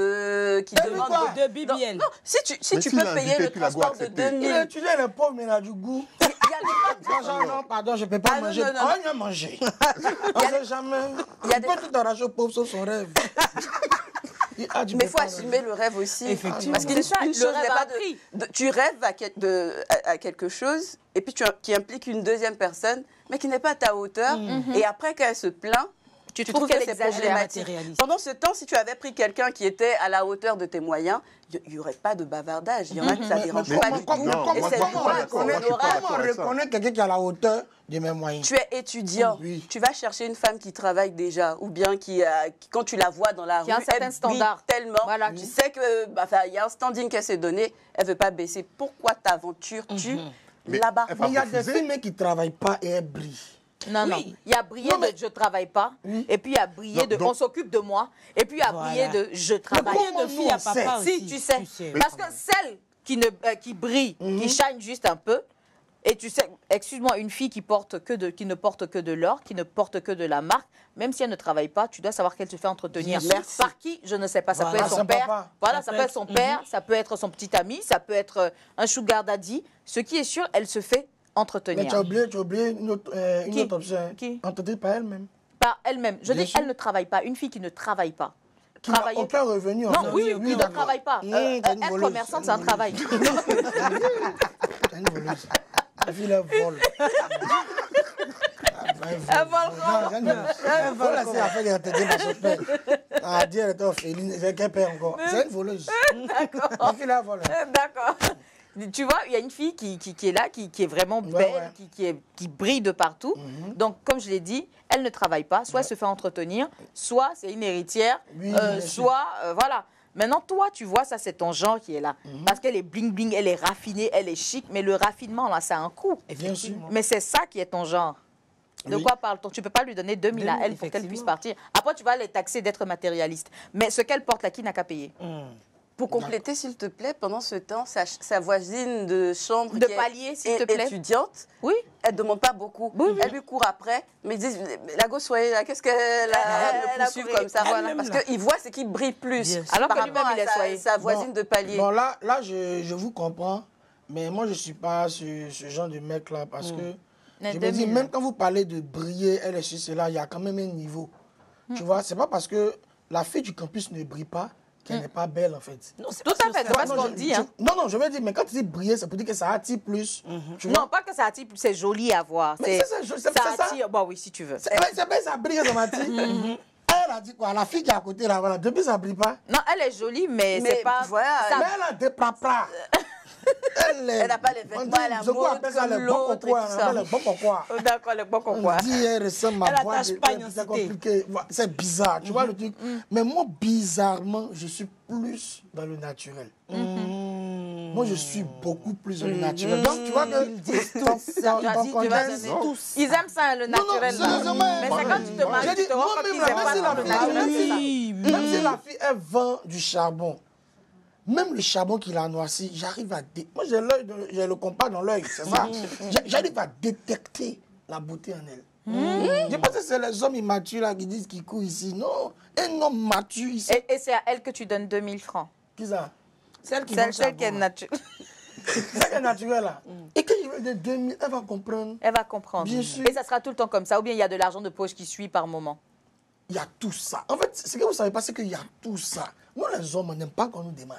qui demandent... quoi De BBL. Non, si tu Mais peux s'il a payer invité, le puis il a transport de accepté. 2000... Il est étudiant, il est pauvre, mais il a du goût. Il y a des- Non, pardon, je ne peux pas Ah, non, manger. non, non, On non. vient manger. On ne sait jamais. Il y a Il peut tout arracher au pauvre sauf son rêve. Mais il faut assumer le rêve aussi. Effectivement. Parce qu'une C'est ça, une le chose rêve n'est a pas un prix. tu rêves à quelque chose et puis qui implique une deuxième personne, mais qui n'est pas à ta hauteur. Et après, quand elle se plaint, tu trouves qu'elle que c'est exagère, problématique. matérialiste. Pendant ce temps, si tu avais pris quelqu'un qui était à la hauteur de tes moyens, il n'y aurait pas de bavardage. Il y en a qui ça ne dérange pas du tout. comment- Et moi, c'est moi, je suis pas normal. d'accord. C'est Moi, je suis pas normal. d'accord Comment avec ça. reconnaître quelqu'un qui est à la hauteur de mes moyens? Tu es étudiant, Oui. tu vas chercher une femme qui travaille déjà, ou bien quand tu la vois dans la rue, Qui a un certain elle standard. brille tellement. Voilà. Tu sais que il y a un standing qu'elle s'est donné, elle veut pas baisser. Pourquoi t'aventures-tu Mais là-bas? elle va Mais il y a des refuser. filles qui ne travaillent pas et elles brillent. Non, non. Oui. Il y a brillé Non, mais- de je travaille pas, et puis il y a brillé Non, de donc- on s'occupe de moi, et puis il y a Voilà. brillé de je travaille. comment Combien de filles à nous, on papa sait? aussi? Si, tu sais. Parce que celle qui brille, Mhm. qui shine juste un peu, et tu sais, excuse-moi, une fille qui ne porte que de l'or, qui ne porte que de la marque, même si elle ne travaille pas, tu dois savoir qu'elle se fait entretenir. Bien sûr. Par qui? Je ne sais pas. Ça Voilà. peut être son Son père. papa. Voilà, ça peut être son père, ça peut être son petit ami, ça peut être un sugar daddy. Ce qui est sûr, elle se fait Mais entretenir. tu as oublié une autre Qui? option. Qui? Entretenue par elle-même. Par elle-même. Je Bien dis, sûr. elle ne travaille pas. Une fille qui ne travaille pas. Qui n'a Travailler. aucun revenu. en Non, fait. oui, qui ne d'accord. travaille pas. C'est une Être voleuse, commerçante, c'est c'est un une travail. C'est une voleuse. La fille, elle vole. Elle vole comment? Elle vole. Laisser la fille entretenue par son père. Ah, dire, elle était orpheline. C'est qu'elle perd encore. C'est une voleuse. La fille, elle vole. D'accord. Tu vois, il y a une fille qui est là, qui est vraiment belle, ouais. qui brille de partout. Donc, comme je l'ai dit, elle ne travaille pas. Soit elle se fait entretenir, soit c'est une héritière, Oui, bien sûr. soit... voilà. Maintenant, toi, tu vois, ça, c'est ton genre qui est là. Parce qu'elle est bling-bling, elle est raffinée, elle est chic. Mais le raffinement, là, ça a un coût. Bien sûr. Mais c'est ça qui est ton genre. De Oui. quoi parle-t-on? Tu ne peux pas lui donner 2000 à 2000, elle pour qu'elle puisse effectivement. partir. Après, tu vas les taxer d'être matérialiste. Mais ce qu'elle porte là, qui n'a qu'à payer? Pour compléter, s'il te plaît, pendant ce temps, sa voisine de chambre De qui est palier, s'il te plaît. étudiante, Oui. elle ne demande pas beaucoup. Oui, oui. Elle lui court après, mais ils disent, la gosse, soyez là, qu'est-ce qu'elle Elle a a poursuivre couru. comme ça? Elle-même, Parce là. qu'il voit ce qui brille plus. Bien sûr. Alors par que lui-même, rapport il est à soigné. sa voisine de palier. Bon, là je vous comprends, mais moi, je ne suis pas ce genre de mec-là parce que Mais je me dis, 2000. même quand vous parlez de briller, elle est sur cela, il y a quand même un niveau. Tu vois, c'est pas parce que la fille du campus ne brille pas qu'elle n'est pas belle, en fait. Non, c'est Tout à fait, c'est pas ce Non, qu'on dit. Hein. non, je veux dire, mais quand tu dis briller, ça peut dire que ça attire plus. Tu vois? Non, pas que ça attire, c'est joli à voir. Mais C'est c'est ça ça. attire. Bon, oui, si tu veux. C'est bien, ça brille, ça m'a dit. Elle a dit quoi? La fille qui est à côté, là, voilà, depuis ça brille pas. Non, elle est jolie, mais Mais c'est pas. voilà, ça- Mais elle a des plats. Elle n'a pas les vêtements, elle a Je crois mode appelle ça comme les bons l'autre et pourquoi. tout ça. Les bons pourquoi. Oh, d'accord, le bon qu'on On voit. dit, elle ressemble à Elle ma voix. attache pas une C'est cité. compliqué. Voilà, c'est bizarre, tu vois le truc. Mais moi, bizarrement, je suis plus dans le naturel. Moi, je suis beaucoup plus dans le naturel. Donc, tu vois que. Ils disent tout ça. dans Tu ton vas contexte, donner tout ça. Ils aiment ça, le Non, non, naturel. là. sérieusement. Mais c'est quand tu te maries, J'ai tu dit, te rends moi, compte même qu'ils la aiment pas même le si la naturel. fille- c'est ça. Oui, Même si la fille, elle vend du charbon, même le charbon qu'il a noirci, j'arrive à... Moi, j'ai le compas dans l'œil, c'est ça. J'arrive à détecter la beauté en elle. Je pense que c'est les hommes immatures là, qui disent qu'ils courent ici. Non, un homme mature ici. Et c'est à elle que tu donnes 2000 francs. Qui ça? Celle qui vend le Celle qui est charbon. naturelle. C'est qui est naturel là. Et quand je vais de 2000, elle va comprendre. Elle va comprendre. Bien sûr. Et ça sera tout le temps comme ça. Ou bien il y a de l'argent de poche qui suit par moment. Il y a tout ça. En fait, ce que vous savez pas, c'est qu'il y a tout ça. Nous, les hommes, on n'aime pas qu'on nous demande.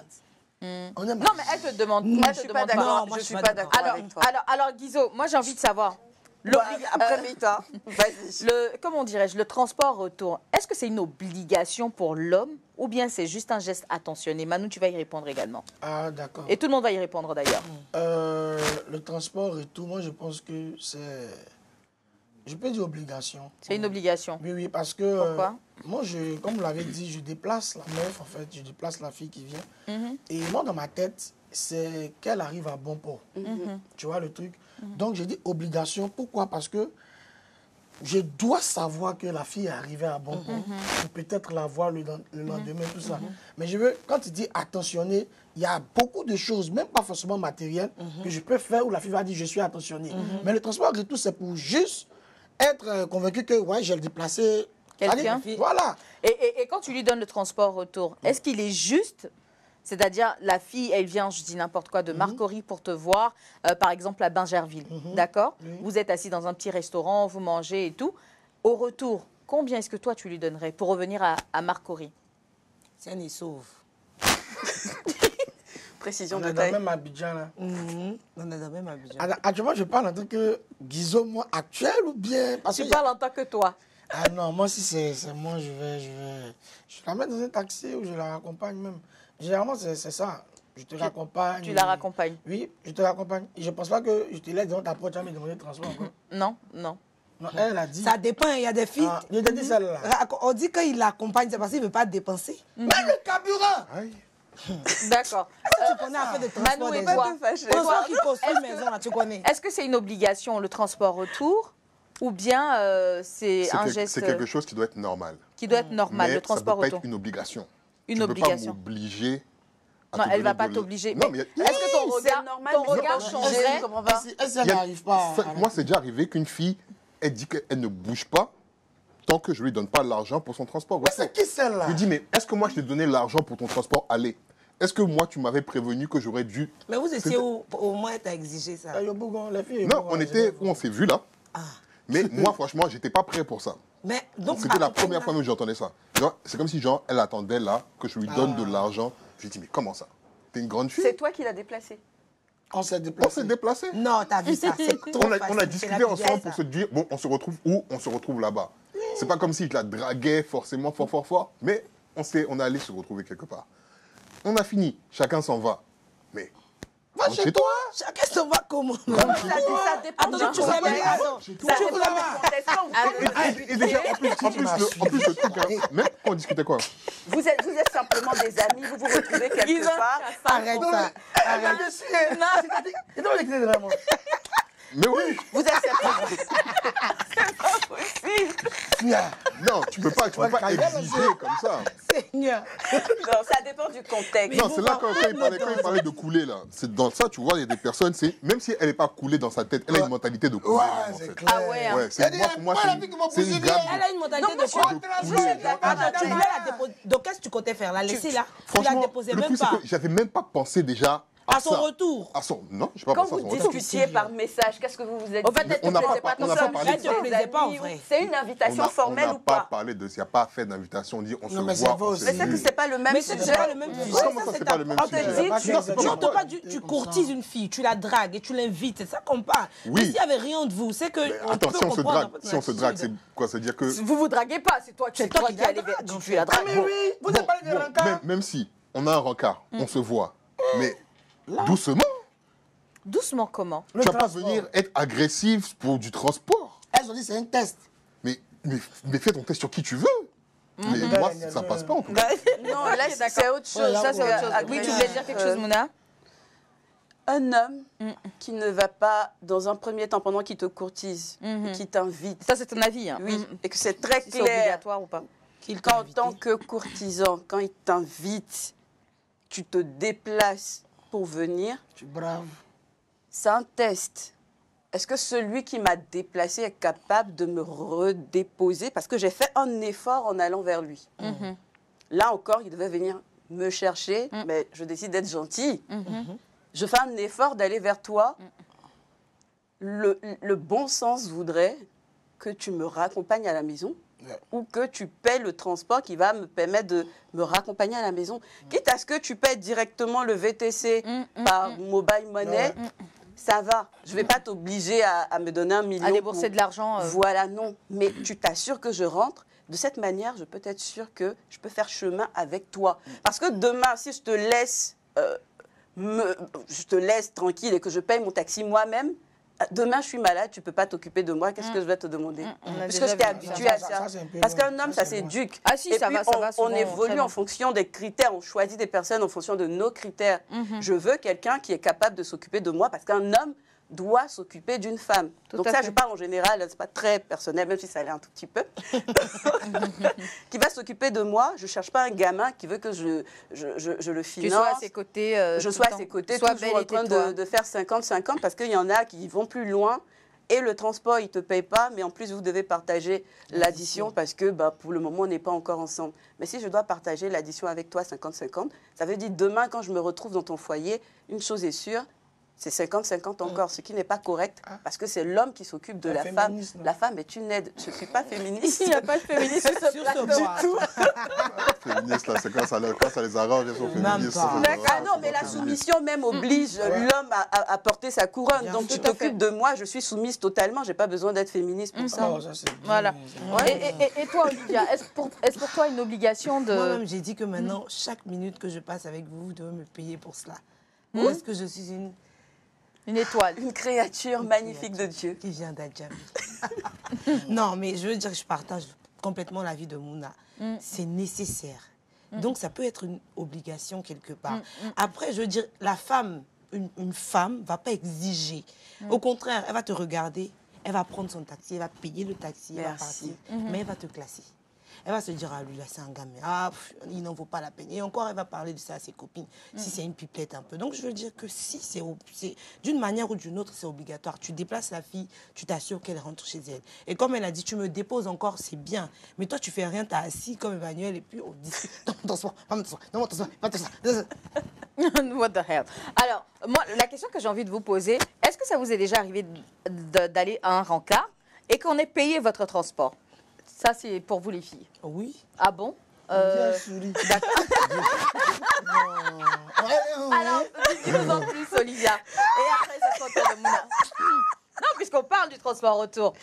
On aime Non, mais elle te demande. Moi, Elle je te suis pas demande pas. d'accord. Non, moi, Je je suis suis pas pas d'accord d'accord. avec toi. Alors, Guizot, moi j'ai envie de savoir. Après mi-temps, vas-y. Comment dirais-je, le transport retour, est-ce que c'est une obligation pour l'homme ou bien c'est juste un geste attentionné? Manu, tu vas y répondre également. Ah, d'accord. Et tout le monde va y répondre d'ailleurs. Le transport et tout, moi, je pense que c'est... Je peux dire obligation. C'est une obligation. Oui, oui, parce que... Pourquoi moi, comme vous l'avez dit, je déplace la meuf, en fait. Je déplace la fille qui vient. Et moi, dans ma tête, c'est qu'elle arrive à bon port. Tu vois le truc? Donc, j'ai dit obligation. Pourquoi? Parce que je dois savoir que la fille est arrivée à bon port. Ou peut-être la voir le lendemain, tout ça. Mais je veux, quand tu dis attentionner, il y a beaucoup de choses, même pas forcément matérielles, que je peux faire où la fille va dire je suis attentionné. Mais le transport et tout, c'est pour juste être convaincu que ouais, j'ai déplacé Quelqu'un. C'est-à-dire, voilà. Et quand tu lui donnes le transport retour, est-ce qu'il est juste? C'est-à-dire, la fille, elle vient, je dis n'importe quoi, de Marcory pour te voir, par exemple à Bingerville, d'accord? Vous êtes assis dans un petit restaurant, vous mangez et tout. Au retour, combien est-ce que toi, tu lui donnerais pour revenir à Marcory? Tiens, il sauve. Précision On de est dans taille. le même Abidjan, là. On est dans le même Abidjan. Actuellement, je parle en tant que Guizot, moi, actuel ou bien... Parce Tu que parles en tant que toi. Ah non, moi, si c'est moi, je la mets dans un taxi ou je la raccompagne même. Généralement, c'est ça. Je te raccompagne. Tu la raccompagnes? Oui, je te raccompagne. Et je ne pense pas que je te laisse devant ta porte, tu vas me demander de transport encore. Non, non. Non, elle a dit... Ça dépend, il y a des filles. Ah, je te dis celle-là. On dit qu'il l'accompagne, c'est parce qu'il ne veut pas dépenser. Mais le carburant Aïe. D'accord. Tu connais affaire de transport Manu et déjà. toi? Transport qui construit une maison, là, tu connais. Est-ce que c'est une obligation, le transport retour, ou bien c'est un geste C'est quelque chose qui doit être normal. qui doit être normal, Mais le transport ça ne peut pas retour? être une obligation. Une tu ne obligation. peux pas m'obliger à Non, te elle ne va donner pas de- t'obliger. Non, Mais mais est-ce que ton regard, normal, ton mais regard c'est pas changerait? obligé, je comprends pas. Est-ce qu'elle Il y a- n'arrive pas ça, moi, c'est déjà arrivé qu'une fille, elle dit qu'elle ne bouge pas tant que je ne lui donne pas l'argent pour son transport. Mais c'est qui celle-là? Je lui dis, mais est-ce que moi, je t'ai donné l'argent pour ton transport aller? Est-ce que moi, tu m'avais prévenu que j'aurais dû... Mais vous étiez où? Au moins, tu as exigé ça. Ah, Yobougon, les filles, Non, Yobougon, on je était sais où on s'est vu là. Mais moi, franchement, j'étais pas prêt pour ça. Mais donc, C'était la accompagne-la. première fois que j'entendais ça. Genre, c'est comme si, genre, elle attendait là que je lui donne de l'argent. Je lui dis, mais comment ça? T'es une grande fille? C'est toi qui l'as déplacé. On s'est On déplacé. s'est déplacé. Non, t'as vu ça. C'est trop On a facile, c'est discuté la ensemble pièce, pour ça. se dire, bon, on se retrouve où? On se retrouve là-bas. C'est pas comme si je la draguais forcément fort, mais on est allé se retrouver quelque part. On a fini, chacun s'en va. Mais, Va rentre chez toi. Chacun se voit comment. Ça dépend Attends, du tu sais contexte. bien, attends. Ça dépend du contexte. et déjà, en plus, le truc, hein, même quand on discutait quoi? Vous êtes simplement des amis, vous vous retrouvez quelque part. Arrête ça. Arrête de suer. Non, c'est pas dit. Et donc, on est vraiment. Mais oui, Vous êtes simplement... Seigneur. Non, tu peux pas exiger comme ça. Seigneur. Non, ça dépend du contexte. Non, c'est là quand il parlait de couler, là. C'est dans ça, tu vois, il y a des personnes, même si elle n'est pas coulée dans sa tête, elle a une mentalité de couler. Ouais, en c'est fait. clair. Ah ouais, hein. Ouais, pour moi, c'est une gamme. Elle a une mentalité Non, moi, de quoi je suis d'accord. Tu voulais la déposer. Donc, qu'est-ce que tu comptais faire? La laisser là? Tu la Franchement, déposais le même truc, c'est pas. que j'avais même pas pensé déjà À son ça. retour. Non, je n'ai pas Quand pensé à vous son retour. discutiez par message, qu'est-ce que vous vous êtes Au fait, dit? On n'a pas parlé Elle de te ça. plaisait pas en vrai. C'est une On invitation n'a formelle ou pas pas? parlé de ça. Il n'y a pas fait d'invitation. On dit on se Non, mais voit. ça va on aussi. s'est Mais c'est vu. que c'est pas le même Mais c'est sujet. pas le même sujet. Comment ça, c'est pas le même On te sujet? dit, Pas tu- que c'est Non, pas pas tu courtises une fille, tu la dragues et tu l'invites, c'est ça qu'on parle. Oui. Mais s'il n'y avait rien de vous, c'est que. Attends, si on se drague, c'est quoi? C'est-à-dire que... Vous vous draguez pas, c'est toi qui toi qui la allais drague, vers. en Tu la dragues. Mais oui, vous avez parlé de rencard. Même si on a un rencard, on se voit, mais doucement. Doucement comment? Tu vas pas venir être agressif pour du transport. Elles ont dit c'est un test. Mais fais ton test sur qui tu veux. Mais moi, ça passe pas en tout cas. Non, là, c'est autre chose. là, Ça, c'est ouais. autre chose. Oui, tu voulais dire quelque chose, Mouna? Un homme qui ne va pas, dans un premier temps, pendant qu'il te courtise, et qui t'invite, Ça, c'est ton avis. Hein. oui, et que c'est très Si c'est clair, obligatoire ou pas? qu'en tant que courtisan, quand il t'invite, tu te déplaces pour venir, Tu braves. c'est un test. Est-ce que celui qui m'a déplacé est capable de me redéposer? Parce que j'ai fait un effort en allant vers lui. Là encore, il devait venir me chercher, mais je décide d'être gentille. Je fais un effort d'aller vers toi. Le bon sens voudrait que tu me raccompagnes à la maison Ouais. ou que tu paies le transport qui va me permettre de me raccompagner à la maison. Quitte à ce que tu paies directement le VTC par mobile money, ça va. Je ne vais pas t'obliger à me donner 1 million. À débourser de l'argent. Voilà, non. Mais tu t'assures que je rentre. De cette manière, je peux être sûre que je peux faire chemin avec toi. Parce que demain, si je te laisse, tranquille et que je paye mon taxi moi-même, demain, je suis malade, tu ne peux pas t'occuper de moi. Qu'est-ce que je vais te demander? Parce que je t'ai habitué à ça. c'est un peu Parce loin. qu'un homme, ça c'est loin. s'éduque. Ah si, Et ça puis, va, ça va souvent, on évolue très en loin. fonction des critères. On choisit des personnes en fonction de nos critères. Je veux quelqu'un qui est capable de s'occuper de moi parce qu'un homme doit s'occuper d'une femme. Donc à ça, fait. je parle en général, c'est pas très personnel, même si ça l'est un tout petit peu. Qui va s'occuper de moi. Je cherche pas un gamin qui veut que je le finance. Tu sois à ses côtés. Je tout sois le à temps. ses côtés, Sois toujours belle en et train tais-toi. de faire 50-50 parce qu'il y en a qui vont plus loin. Et le transport, il ne te paye pas, mais en plus, vous devez partager l'addition parce que pour le moment, on n'est pas encore ensemble. Mais si je dois partager l'addition avec toi 50-50, ça veut dire demain, quand je me retrouve dans ton foyer, une chose est sûre, c'est 50-50 encore, ce qui n'est pas correct parce que c'est l'homme qui s'occupe de la femme. féministe, non? La femme est une aide. Je ne suis pas féministe. Il n'y a pas de féministe sur ce Sur ce plateau. point. Féministes, là, c'est quand ça les arrange, elles sont féministes. pas. Ah non, mais la soumission même oblige l'homme à porter sa couronne. Bien Donc sûr. tu t'occupes de moi, je suis soumise totalement. J'ai pas besoin d'être féministe pour ça. Oh, ça, c'est bien, Voilà. c'est bien. Et toi, Olivia, est-ce pour toi une obligation de... Moi-même, j'ai dit que maintenant, chaque minute que je passe avec vous, vous devez me payer pour cela. Ou est-ce que je suis Une étoile. Une créature magnifique de Dieu. qui vient d'Adjami? Non, mais je veux dire que je partage complètement l'avis de Mouna. C'est nécessaire. Donc, ça peut être une obligation quelque part. Après, je veux dire, la femme, une femme ne va pas exiger. Au contraire, elle va te regarder, elle va prendre son taxi, elle va payer le taxi, elle va Merci. partir, mais elle va te classer. Elle va se dire, ah lui là c'est un gamin, ah, il n'en vaut pas la peine. Et encore, elle va parler de ça à ses copines, si c'est une pipelette un peu. Donc je veux dire que si c'est d'une manière ou d'une autre, c'est obligatoire. Tu déplaces la fille, tu t'assures qu'elle rentre chez elle. Et comme elle a dit, tu me déposes encore, c'est bien. Mais toi, tu fais rien, tu es assis comme Emmanuel et puis on dit, non, t'assois, What the hell? Alors, moi, la question que j'ai envie de vous poser, est-ce que ça vous est déjà arrivé d'aller à un rencard et qu'on ait payé votre transport? Ça, c'est pour vous, les filles. Oui. Ah bon? Bien souri. Alors, dis-nous en plus, Olivia. Et après, ça sera au tour de Mouna. Non, puisqu'on parle du transport retour.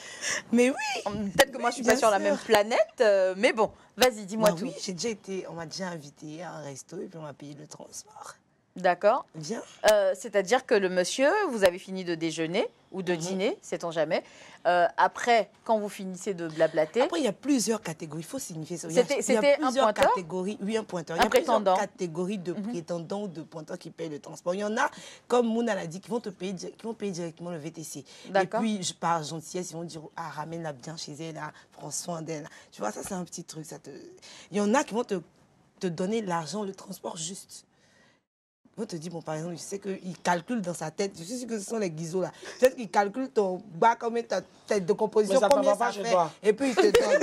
Mais oui. Peut-être que moi, je suis pas Bien sur la sûr. même planète, mais bon, vas-y, dis-moi Bah tout. oui, j'ai déjà été, on m'a déjà invité à un resto et puis on m'a payé le transport. D'accord. Viens. C'est-à-dire que le monsieur, vous avez fini de déjeuner ou de dîner, sait-on jamais. Après, quand vous finissez de blablater, Après, il y a plusieurs catégories. Il faut signifier ça. C'était Il y a un plusieurs pointeur catégories. Oui, un pointeur. Il Un y a plusieurs prétendant. catégories de prétendants ou de pointeurs qui payent le transport. Il y en a, comme Mouna l'a dit, qui vont payer directement le VTC. Et D'accord. puis, par gentillesse, ils vont dire, ah, ramène-la bien chez elle, là, prends soin d'elle. Tu vois, ça, c'est un petit truc. Il y en a qui vont te donner l'argent, le transport juste. On te dit, bon, par exemple, je sais qu'il calcule dans sa tête, je suis sûr que ce sont les guizots là. Peut-être qu'il calcule ton bas, combien ta tête de composition, Mais ça combien t'en va ça pas chez fait. toi. Et puis il te donne.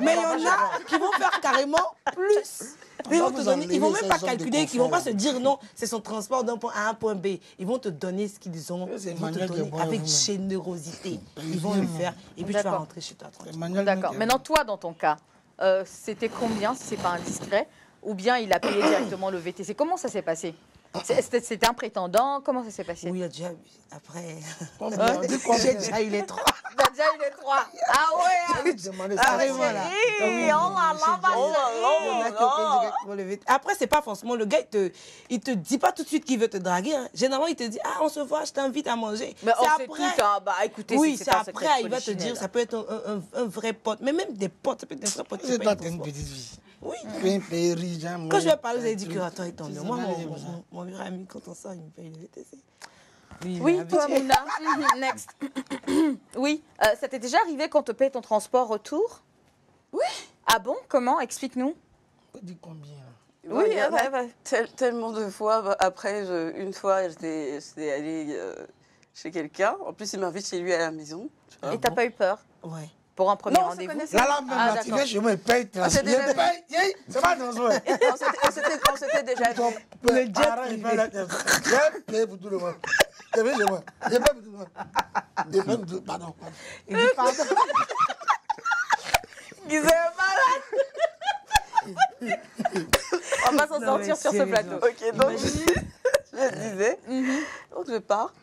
Mais il y en a qui vont faire carrément plus. Ils vont te donner, ils vont même pas calculer, ils vont pas se dire non, c'est son transport d'un point A à un point B. Ils vont te donner ce qu'ils ont, C'est ils vont te Emmanuel donner qui est avec bon, générosité. Ils vont le faire et puis tu vas D'accord. rentrer chez toi tranquille. D'accord. Maintenant, toi, dans ton cas, c'était combien, si c'est pas indiscret, ou bien il a payé directement le VTC? Comment ça s'est passé? C'était un prétendant? Comment ça s'est passé? Oui, il y a déjà, après, Combien j'ai déjà eu les 3. T'as déjà eu les 3. Ah ouais. Carrément, là. Chérie, oh là là, ma Il y en a chérie. qui ont payé directement le VT. Après, c'est pas forcément le gars, il te dit pas tout de suite qu'il veut te draguer. Hein. Généralement, il te dit, ah, on se voit, je t'invite à manger. Mais on C'est sait tout, hein. Bah écoutez, oui, c'est c'est pas un secret après, de il va te polichinelle. dire, ça peut être un vrai pote. Mais même des potes, ça peut être des vrais potes. qui C'est payent toi, ton t'es une transport. petite vie. Oui. Tu es un pays riche, hein, Quand je moi, vais parler, vous avez dit tu- que, attends, étant tu donné, sais moi, mal aller comme ça. mon meilleur ami, quand on sort, il me paye le VTC. Oui, toi, Mouna. Next. Oui, ça t'est déjà arrivé qu'on te paye ton transport retour? Oui. Ah bon? Comment? Explique-nous. On dit combien? Oui, Il y a ouais. tellement de fois. Après, une fois, j'étais allée chez quelqu'un. En plus, il m'invite chez lui à la maison. tu vois. Et t'as pas eu peur Ouais. pour un premier Non, on se rendez-vous? connaissait. Là, même, Ah, là, tu d'accord. viens chez moi, il paye. c'est déjà C'est pas dangereux. On s'était déjà Ton vu. parent, il paye la tête. J'ai payé pour tout le monde. Tu viens chez moi. J'ai payé pour tout le monde. J'ai payé pour tout le monde. Pardon. Il dit, pardon. Ils est malade. On va s'en Non, mais sortir sur ce sérieusement. plateau. Ok, donc je disais. Donc je pars.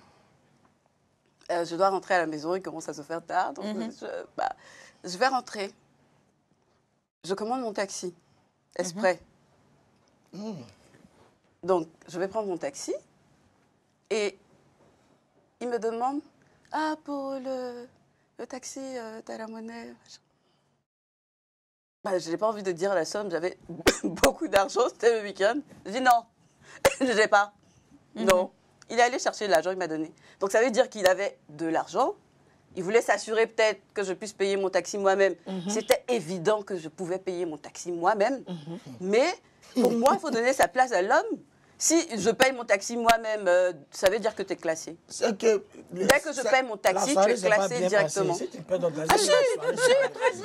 Je dois rentrer à la maison, il commence à se faire tard. Donc je vais rentrer. Je commande mon taxi. Est-ce prêt? Donc je vais prendre mon taxi et il me demande, ah, pour le taxi, t'as la monnaie? Bah, je n'ai pas envie de dire la somme, j'avais beaucoup d'argent, c'était le week-end. Je dis non, je n'ai pas. Non. Il est allé chercher l'argent, il m'a donné. Donc ça veut dire qu'il avait de l'argent. Il voulait s'assurer peut-être que je puisse payer mon taxi moi-même. C'était évident que je pouvais payer mon taxi moi-même. Mais pour moi, il faut donner sa place à l'homme. Si je paye mon taxi moi-même, ça veut dire que tu es classé. C'est que Dès que je paye mon taxi, tu es classé directement. Si tu payes ton taxi,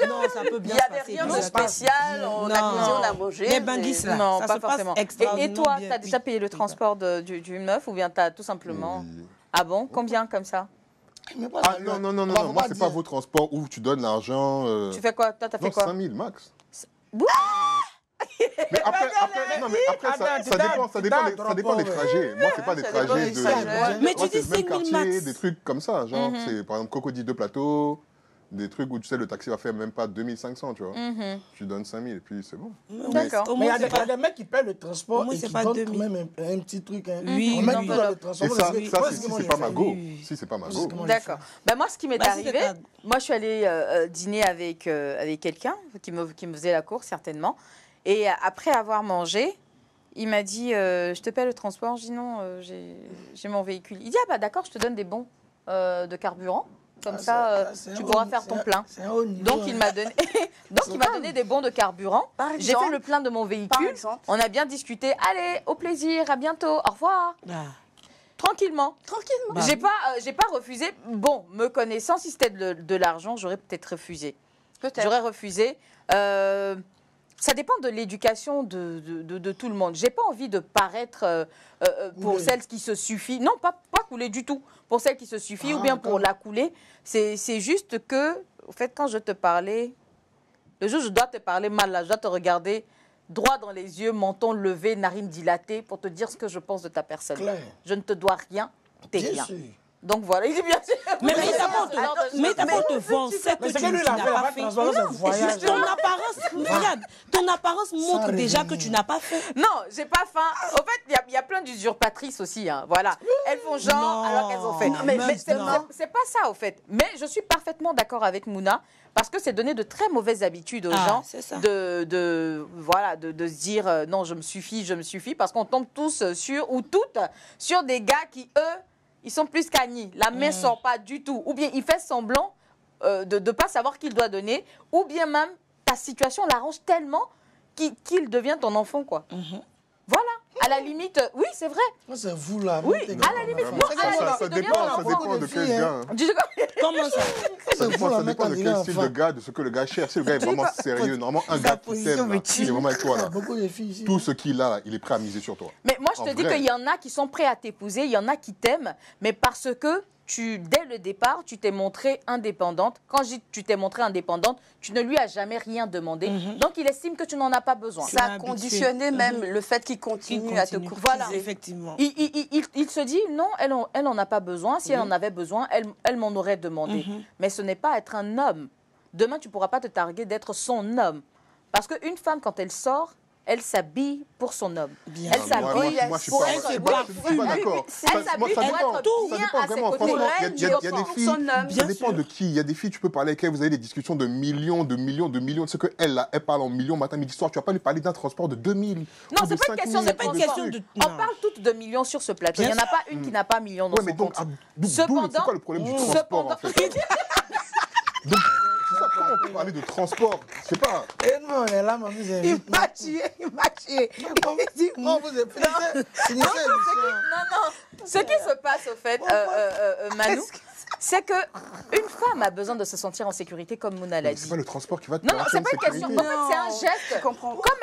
Non, ça peut Il bien n'y se avait passer. rien de bien. spécial, on a cuisiné, on a mangé. Les binguis, là. Non, ça pas se passe forcément. Et extraordinairement toi, bien. t'as déjà payé le transport d'une meuf ou bien t'as tout simplement... Ah bon? Combien comme ça? Ah non, non, non, non, non. Moi, c'est pas vos transports où tu donnes l'argent. Tu fais quoi? Toi, t'as fait Non, quoi? 5 000 max. Mais après, non, mais après ça dépend des trajets. Moi, c'est pas des Ça dépend trajets des de. trajets. Mais moi, tu dis c'est le même 5 000 quartier, max. des trucs comme ça. Genre, c'est par exemple Cocody 2 plateaux, des trucs où tu sais, le taxi va faire même pas 2500, tu vois. Tu donnes 5 000 et puis c'est bon. D'accord. Au Mais il y moins, a c'est pas... des mecs qui paient le transport Moi, et c'est qui pas donnent 2000. quand même un petit truc. Hein. Oui, Un mec une qui donne le enveloppe. transport. Et moi, ça, c'est- ça moi, c'est c'est si comment c'est je pas fais. ma go. Oui. Si c'est pas ma C'est go. comment je D'accord. Ben, moi, ce qui m'est Bah, si arrivé, c'est pas- moi, je suis allée dîner avec quelqu'un qui me faisait la course, certainement. Et après avoir mangé, il m'a dit je te paie le transport. Je dis non, j'ai mon véhicule. Il dit ah bah d'accord, je te donne des bons de carburant. Comme Ah, ça, c'est tu un pourras haut- faire c'est ton un- plein. C'est un haut niveau. Donc, il m'a donné, des bons de carburant. Par J'ai exemple, fait le plein de mon par véhicule. exemple. On a bien discuté. Allez, au plaisir, à bientôt, au revoir. Ah. Tranquillement. Tranquillement. Bah J'ai pas refusé. Bon, me connaissant, si c'était de l'argent, j'aurais peut-être refusé. Peut-être. J'aurais refusé. Ça dépend de l'éducation de tout le monde. J'ai pas envie de paraître pour Couler. celle qui se suffit. Non, pas couler du tout. Pour celle qui se suffit Ah, ou bien pour d'accord. la couler. C'est juste que, au fait, quand je te parlais, le jour où je dois te parler mal, là, je dois te regarder droit dans les yeux, menton levé, narine dilatée, pour te dire ce que je pense de ta personne. Claire. Je ne te dois rien, t'es Bien rien. sûr. Donc voilà, il dit bien sûr. Mais d'abord, te vendre ce que tu n'as pas fait. Ton apparence, regarde, ton apparence montre déjà que tu n'as pas fait. Non, j'ai pas faim. En fait, il y a plein d'usurpatrices aussi. Hein. Voilà. Elles font genre alors qu'elles ont fait. Mais c'est pas ça, au fait. Mais je suis parfaitement d'accord avec Mouna parce que c'est donner de très mauvaises habitudes aux gens voilà, de se dire non, je me suffis, parce qu'on tombe tous sur des gars qui, eux, ils sont plus qu'agnis. La main sort pas du tout. Ou bien il fait semblant de ne pas savoir qu'il doit donner, ou bien même ta situation l'arrange tellement qu'il devient ton enfant, quoi. Voilà. À la limite, oui, c'est vrai. C'est vous là. Oui, à la limite. Ça dépend de quel gars. Comment ça? Ça dépend de quel style de gars, de ce que le gars cherche. Si le gars est vraiment sérieux, normalement, un gars qui t'aime, qui est vraiment avec toi, là, tout ce qu'il a, il est prêt à miser sur toi. Mais moi, je te dis qu'il y en a qui sont prêts à t'épouser, il y en a qui t'aiment, mais parce que dès le départ, tu t'es montrée indépendante. Quand je dis tu t'es montrée indépendante, tu ne lui as jamais rien demandé. Donc, il estime que tu n'en as pas besoin. Ça a conditionné même le fait qu'il continue à te courtiser. Voilà. Effectivement. Il se dit, non, elle n'en a pas besoin. Si elle en avait besoin, elle m'en aurait demandé. Mais ce n'est pas être un homme. Demain, tu ne pourras pas te targuer d'être son homme. Parce qu'une femme, quand elle sort, elle s'habille pour son homme. Bien. Elle s'habille pour être Je suis pas d'accord. Elle s'habille pour être bien à ses côtés. Il y a des filles, ça dépend de qui. Il y a des filles, tu peux parler avec elles, vous avez des discussions de millions. Ce qu'elle, là, elle parle en millions, matin, midi, soir. Tu vas pas lui parler d'un transport de 2000. Non, c'est pas une question de transport. On parle toutes de millions sur ce plateau. Il n'y en a pas une qui n'a pas millions dans son compte. Cependant, c'est quoi le problème du transport, en fait? Donc, comment on peut parler de transport? Je sais pas. Et non, elle est là, mamie, il m'a tué. Non, vous êtes finissez Non. Ce qui se passe, au fait, Manu, c'est qu'une femme a besoin de se sentir en sécurité, comme Mouna l'a dit. C'est pas le transport qui va te Non, c'est pas une question. En fait, c'est un geste. Comme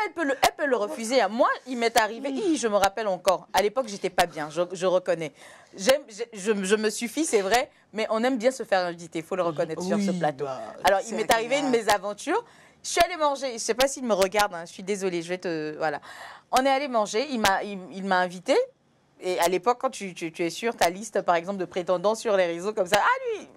elle peut le refuser. Moi, il m'est arrivé, je me rappelle encore, à l'époque, j'étais pas bien, je reconnais. Je me suffis, c'est vrai, mais on aime bien se faire inviter, il faut le reconnaître sur ce plateau. Alors, il m'est arrivé une mésaventure. Je suis allée manger, je ne sais pas s'il me regarde, hein, je suis désolée, je vais te... Voilà. On est allé manger, il m'a invité. Et à l'époque, quand tu es sur ta liste, par exemple, de prétendants sur les réseaux comme ça, ah lui,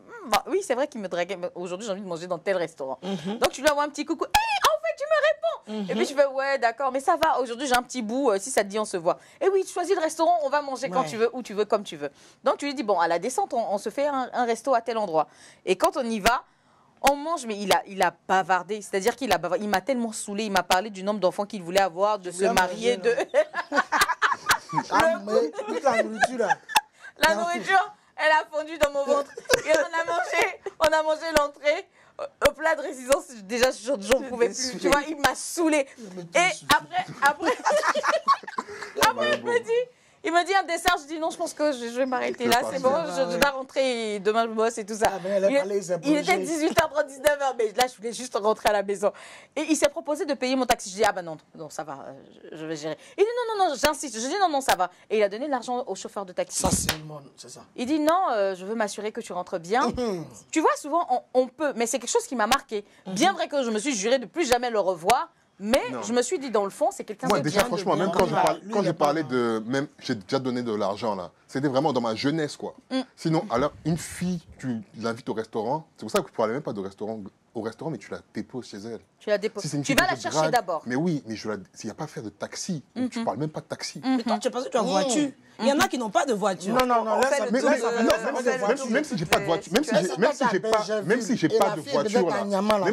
oui, c'est vrai qu'il me draguait, mais aujourd'hui, j'ai envie de manger dans tel restaurant. Donc, tu lui envoies un petit coucou. Hey, en fait, tu me réponds. Et puis, je fais, ouais, d'accord, mais ça va. Aujourd'hui, j'ai un petit bout. Si ça te dit, on se voit. Et oui, tu choisis le restaurant, on va manger quand tu veux, où tu veux, comme tu veux. Donc, tu lui dis, bon, à la descente, on se fait un resto à tel endroit. Et quand on y va, on mange, mais il a bavardé. C'est-à-dire qu'il m'a tellement saoulé. Il m'a parlé du nombre d'enfants qu'il voulait avoir, de se marier, de... mais toute la nourriture là. La nourriture, elle a fondu dans mon ventre. Et on a mangé l'entrée. Au plat de résistance, déjà, j'en pouvais plus. Tu vois, il m'a saoulé. Et après, il me dit un dessert. Je dis non, je pense que je vais m'arrêter là. C'est bon, je dois rentrer. Et demain, je bosse et tout ça. Il était 18h30, 19h. Mais là, je voulais juste rentrer à la maison. Et il s'est proposé de payer mon taxi. Je dis, ah ben non, ça va, je vais gérer. Il dit, non, j'insiste. Je dis, non, ça va. Et il a donné de l'argent au chauffeur de taxi. Ça, c'est le monde, c'est ça. Il dit, non, je veux m'assurer que tu rentres bien. Tu vois, souvent, on peut. Mais c'est quelque chose qui m'a marqué. Bien vrai que je me suis juré de plus jamais le revoir. Mais je me suis dit, dans le fond, c'est quelqu'un de bien. Moi, déjà, franchement, même quand j'ai parlé de... Même, j'ai déjà donné de l'argent, là. C'était vraiment dans ma jeunesse, quoi. Sinon, alors, une fille, tu l'invites au restaurant. C'est pour ça que tu ne parles même pas au restaurant, mais tu la déposes chez elle. Tu la déposes. Tu vas la chercher d'abord. Mais oui, mais s'il n'y a pas à faire de taxi, tu ne parles même pas de taxi. Mais toi, tu penses que tu as une voiture. Il y en a qui n'ont pas de voiture. Non, même si j'ai pas de voiture, même si j'ai pas de voiture, là,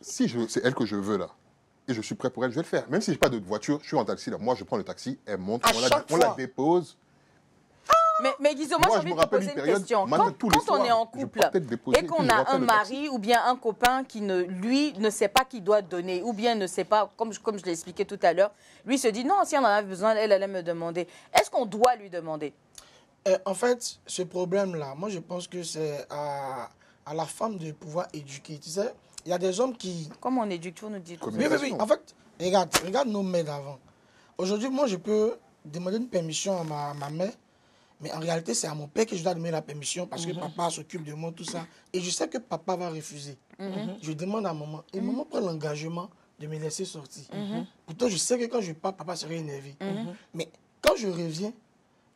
si c'est elle que je veux, là, et je suis prêt pour elle, je vais le faire. Même si je n'ai pas de voiture, je suis en taxi, là. Moi, je prends le taxi, elle monte, on la dépose. Mais Guizot, moi, j'ai envie de te poser une question. Quand on est en couple et qu'on a un mari ou bien un copain qui, lui, ne sait pas qu'il doit donner, ou bien ne sait pas, comme je l'ai expliqué tout à l'heure, lui se dit, non, si on en avait besoin, elle allait me demander. Est-ce qu'on doit lui demander? En fait, ce problème-là, moi, je pense que c'est à la femme de pouvoir éduquer. Tu sais, il y a des hommes qui... Comment on éduque? Tu nous dis. Oui. En fait, regarde nos mères d'avant. Aujourd'hui, moi, je peux demander une permission à ma mère, mais en réalité, c'est à mon père que je dois donner la permission parce que papa s'occupe de moi, tout ça. Et je sais que papa va refuser. Je demande à maman. Et maman prend l'engagement de me laisser sortir. Pourtant, je sais que quand je pars, papa serait énervé. Mais quand je reviens,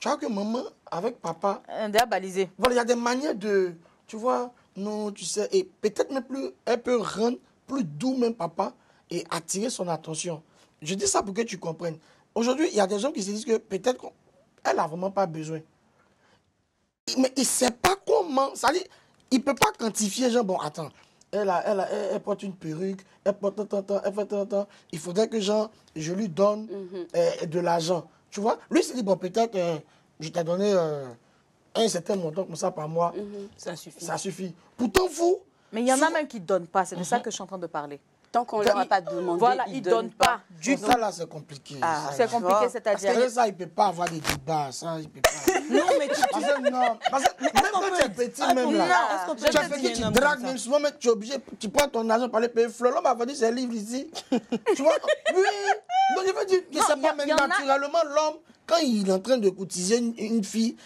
tu vois que maman, avec papa, Un débat balisé. voilà, il y a des manières de, tu vois, non, tu sais, et peut-être même plus, elle peut rendre plus doux même papa et attirer son attention. Je dis ça pour que tu comprennes. Aujourd'hui, il y a des gens qui se disent que peut-être qu'elle n'a vraiment pas besoin. Mais il ne sait pas comment, ça dit, il ne peut pas quantifier, genre, bon, attends, elle porte une perruque, elle porte tant, elle fait tant, il faudrait que, genre, je lui donne de l'argent. Tu vois, lui, il se dit, bon, peut-être, je t'ai donné un certain montant comme ça par mois. Ça suffit. Ça suffit. Pourtant, vous... Mais il y en a même qui ne donnent pas. C'est de ça que je suis en train de parler. Tant qu'on ne leur a pas demandé, Voilà, ils ne donnent pas du tout. Ça, là, c'est compliqué. Ah, Ça, C'est là. compliqué, Parce c'est-à-dire. que ça, il ne peut pas avoir des débats. Ça, il peut pas. Non, mais tu... Parce que, non, parce que même quand tu es petit, même là, Est-ce qu'on peut tu es dire petit, tu un homme dragues, comme ça? même souvent, mais tu es obligé, tu prends ton argent pour aller payer Fleur. L'homme a vendu ses livres ici. Tu vois? Oui. Donc, je veux dire que Non, c'est pas, mais y en a- naturellement, l'homme, quand il est en train de cotiser une fille,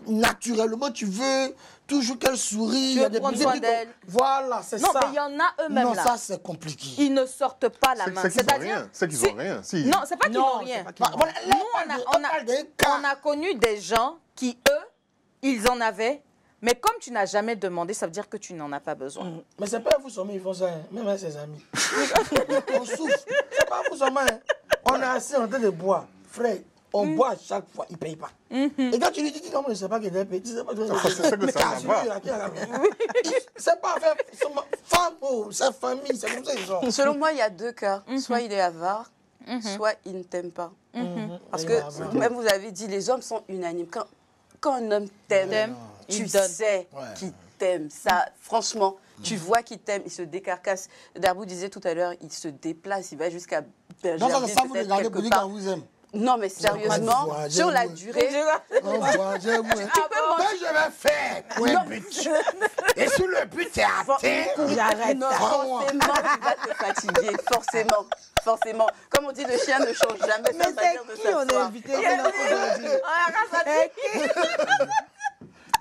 naturellement, tu veux toujours qu'elle sourie. Il y a veux des prendre petits soin trucs d'elle. Voilà, c'est Non, ça. mais il y en a eux-mêmes Non, là. ça, c'est compliqué. Ils ne sortent pas la main. C'est qu'ils n'ont rien. C'est qu'ils n'ont rien. Si. Non, c'est pas qu'ils Non, n'ont c'est rien. pas qu'ils n'ont Voilà, Nous, on parle d'un cas. a connu des gens qui, eux, ils en avaient. Mais comme tu n'as jamais demandé, ça veut dire que tu n'en as pas besoin. Mais c'est pas vous seulement, ils font ça, hein. Même avec ses amis. On souffre. C'est pas vous seulement. Hein. On est assis en train de boire. Frère, on boit à chaque fois, il ne paye pas. Et quand tu lui dis, non, je ne sais pas qu'il est payé, tu sais pas c'est que mais ça qu'est-ce va. que tu as c'est pas faire femme, sa famille, c'est comme ça ils sont. Selon moi, il y a deux cas. Soit il est avare, soit il ne t'aime pas. Parce que, même vous avez dit, les hommes sont unanimes. Quand un homme t'aime, tu il donne. sais qu'il t'aime. Ça, franchement, tu vois qu'il t'aime, il se décarcasse. Darbou disait tout à l'heure, il se déplace, il va jusqu'à Non, Bergerville, ça, vous peut-être regardez pour quelque dire part. qu'on vous aime. Non, mais sérieusement, pas de sur la voix, durée, On voit, je vous aime. Ben, je vais faire pour un but. Et si le but est atteint, J'arrête. non, forcément, tu vas te fatiguer. Forcément. Forcément. Comme on dit, le chien ne change jamais Mais sa manière de c'est qui on a s'asseoir. invité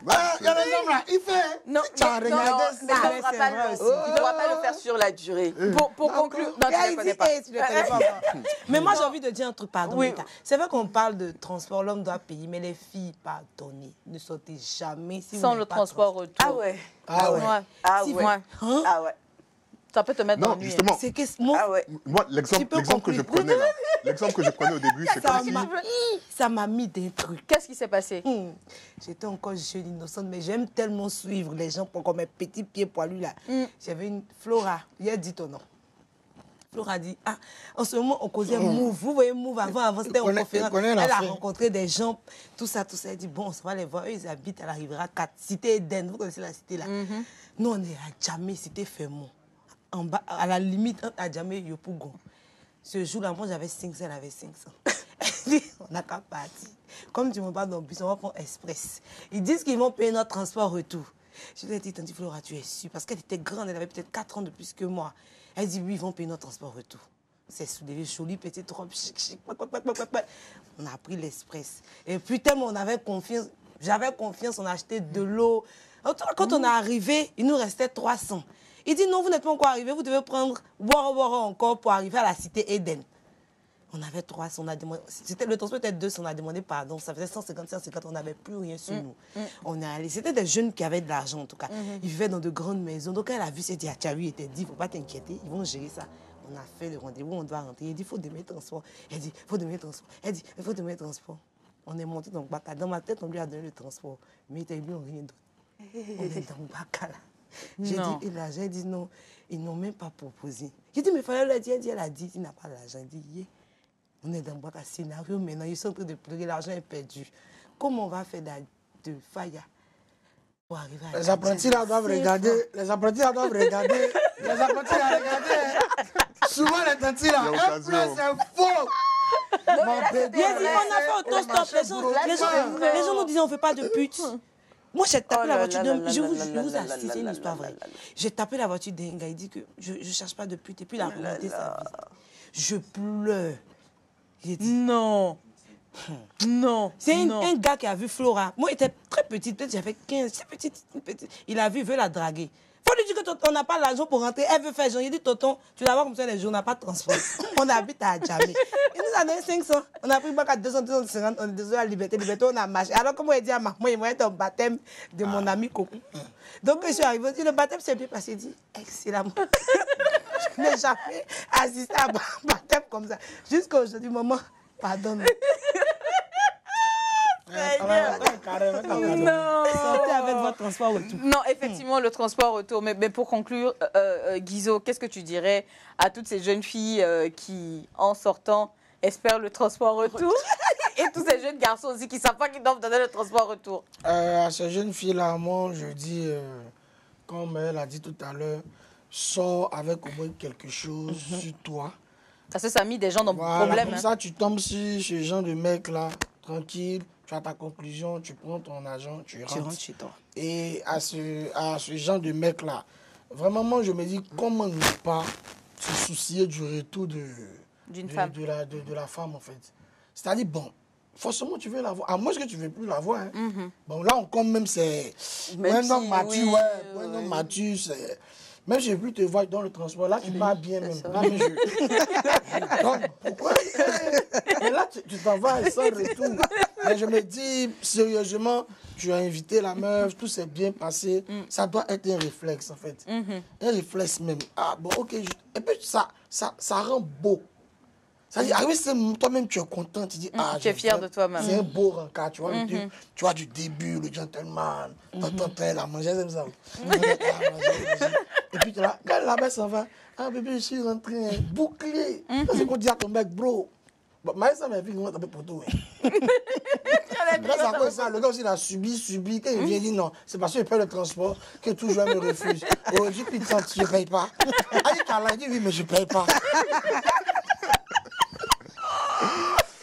il y a des hommes là, il fait. Non, Tu as non, regardé Non, mais ça. ça ne pourra pas il ne pourra pas le faire sur la durée. Pour conclure, non, tu ne connais pas. Mais moi, j'ai envie de dire un truc, pardon. Oui. Rita. C'est vrai qu'on parle de transport, l'homme doit payer, mais les filles, pardonnez, ne sautez jamais. Si vous Sans n'avez le pas transport retour. Ah ouais. Ah ouais. Ouais. Ah Si ouais. Ouais. Hein? Ah ouais. Ça peut te mettre dans Non, le nuit. justement. C'est que moi, Ah ouais. Moi, Tu l'exemple peux que je conclure. prenais là, l'exemple que je prenais au début, c'est comme si... ça m'a mis des trucs. Qu'est-ce qui s'est passé? J'étais encore jeune, innocente, mais j'aime tellement suivre les gens pour comme mes petits pieds poilus là. J'avais une Flora, il a dit ton nom. Flora a dit, ah, en ce moment, on causait Move. Vous voyez Move avant, c'était en conférence. Elle a rencontré des gens, tout ça. Elle dit, bon, on va les voir. Eux, ils habitent, elle arrivera à 4. Cité Eden, vous connaissez la cité là. Nous, on est à Djamé, cité Fermont. En bas, à la limite, entre Adjamé et Yopougon. Ce jour-là, moi, j'avais 500, elle avait 500. On n'a qu'à partir. Comme tu me parles dans le bus, on va prendre Express. Ils disent qu'ils vont payer notre transport retour. Je lui ai dit, Tante Flora, tu es sûre? Parce qu'elle était grande, elle avait peut-être 4 ans de plus que moi. Elle dit, oui, ils vont payer notre transport retour. C'est soulevé, joli, petite robe, chic, chic. On a pris l'Express. Et puis, tellement on avait confiance, j'avais confiance, on a acheté de l'eau. Quand on est arrivé, il nous restait 300. Il dit, non, vous n'êtes pas encore arrivé, vous devez prendre Wara encore pour arriver à la cité Eden. On avait 300, on a demandé, le transport était 200, on a demandé pardon, ça faisait 150, on n'avait plus rien sur nous. On est allé, c'était des jeunes qui avaient de l'argent en tout cas. Ils vivaient dans de grandes maisons, donc elle a vu, elle dit, ah, tu as vu, il était dit, il ne faut pas t'inquiéter, ils vont gérer ça. On a fait le rendez-vous, on doit rentrer. Il dit, il faut donner le transport. Elle dit, il faut donner le transport. Elle dit, il faut donner le transport. On est monté dans le Baka. Dans ma tête, on lui a donné le transport. Mais ils lui ont rien donné. On est dans le Baka là. J'ai dit, et l'argent, il dit non, ils n'ont même pas proposé. J'ai dit, mais il fallait le dire. Elle a dit, il n'a pas l'argent. Il dit, yeah. On est dans le Baka scénario maintenant, ils sont en train de pleurer, l'argent est perdu. Comment on va faire de Faya pour arriver à Les apprentis là doivent regarder. Les apprentis là doivent regarder. Les apprentis là regarder. Souvent les tantis là, un plein c'est faux. Mon bébé. Il a dit, on a fait autostop. Les gens nous disaient, on ne fait pas de pute. Moi, j'ai tapé la voiture d'un... Je vous assiste, c'est une histoire vraie. J'ai tapé la voiture d'un gars, il dit que je ne cherche pas de pute. Et puis, il a remonté sa vie. Je pleure. J'ai dit... Non. Non. C'est un gars qui a vu Flora. Moi, il était très petite, peut-être j'avais 15. C'est petite. Il a vu, il veut la draguer. Il faut lui dire que on n'a pas l'argent pour rentrer. Elle veut faire genre. Il dit, tonton, tu vas voir comme ça les jours, on n'a pas de transport. On habite à Djamé. Il nous a donné 500. On a pris bac à 200, 250. On est désolé à Liberté, on a marché. Alors, comment il dit à maman, il va être au baptême de mon ami Coco. Donc, je suis arrivée, dit, le baptême s'est bien passé. Il dit, excellemment. Je n'ai jamais assisté à un baptême comme ça. Jusqu'à aujourd'hui, maman, pardonne. Non. Sortez avec votre transport retour. Non, effectivement, le transport retour. Mais pour conclure, Guizot, qu'est-ce que tu dirais à toutes ces jeunes filles qui, en sortant, espèrent le transport retour et tous ces jeunes garçons aussi qui ne savent pas qu'ils doivent donner le transport retour? À ces jeunes filles-là, moi, je dis, comme elle a dit tout à l'heure, sors avec au moins quelque chose sur toi. Parce que ça a mis des gens dans le Voilà, problème. comme ça, tu tombes sur ce genre de mec-là, tranquille, tu as ta conclusion, tu prends ton argent, tu rentres chez toi. Et à ce genre de mec-là, vraiment, moi, je me dis, comment ne pas se soucier du retour D'une femme. de la femme, en fait. C'est-à-dire, bon, forcément, tu veux la voir. À moins que tu ne veux plus la voir. Hein. Bon, là, encore même, c'est... Même un homme si, mature, oui, ouais. Un homme mature, c'est... Même si je ne veux plus te voir dans le transport, là, tu pars bien même. Là, mais donc, pourquoi? Mais là, tu t'en vas sans retour. Mais je me dis, sérieusement, tu as invité la meuf, tout s'est bien passé. Ça doit être un réflexe, en fait. Un réflexe même. Ah, bon, ok. Et puis, ça rend beau. Ça dit, ah oui, toi-même, tu es content. Tu dis, ah, tu es fier de toi-même. C'est un beau rencard, tu vois. Tu vois, du début, le gentleman, la manger, c'est ça. Et puis, tu là, quand la bête s'en va, ah, bébé, je suis rentré, bouclé. C'est qu'on dit à ton mec, bro. Bon, mais ça m'a vu, on va taper pour tout. Le gars aussi, il a subi. Quand il vient, il dit non, c'est parce qu'il paye le transport que toujours me refuse. Oh, j'ai plus de temps, je ne paye pas. Il dit oui, mais je ne paye pas.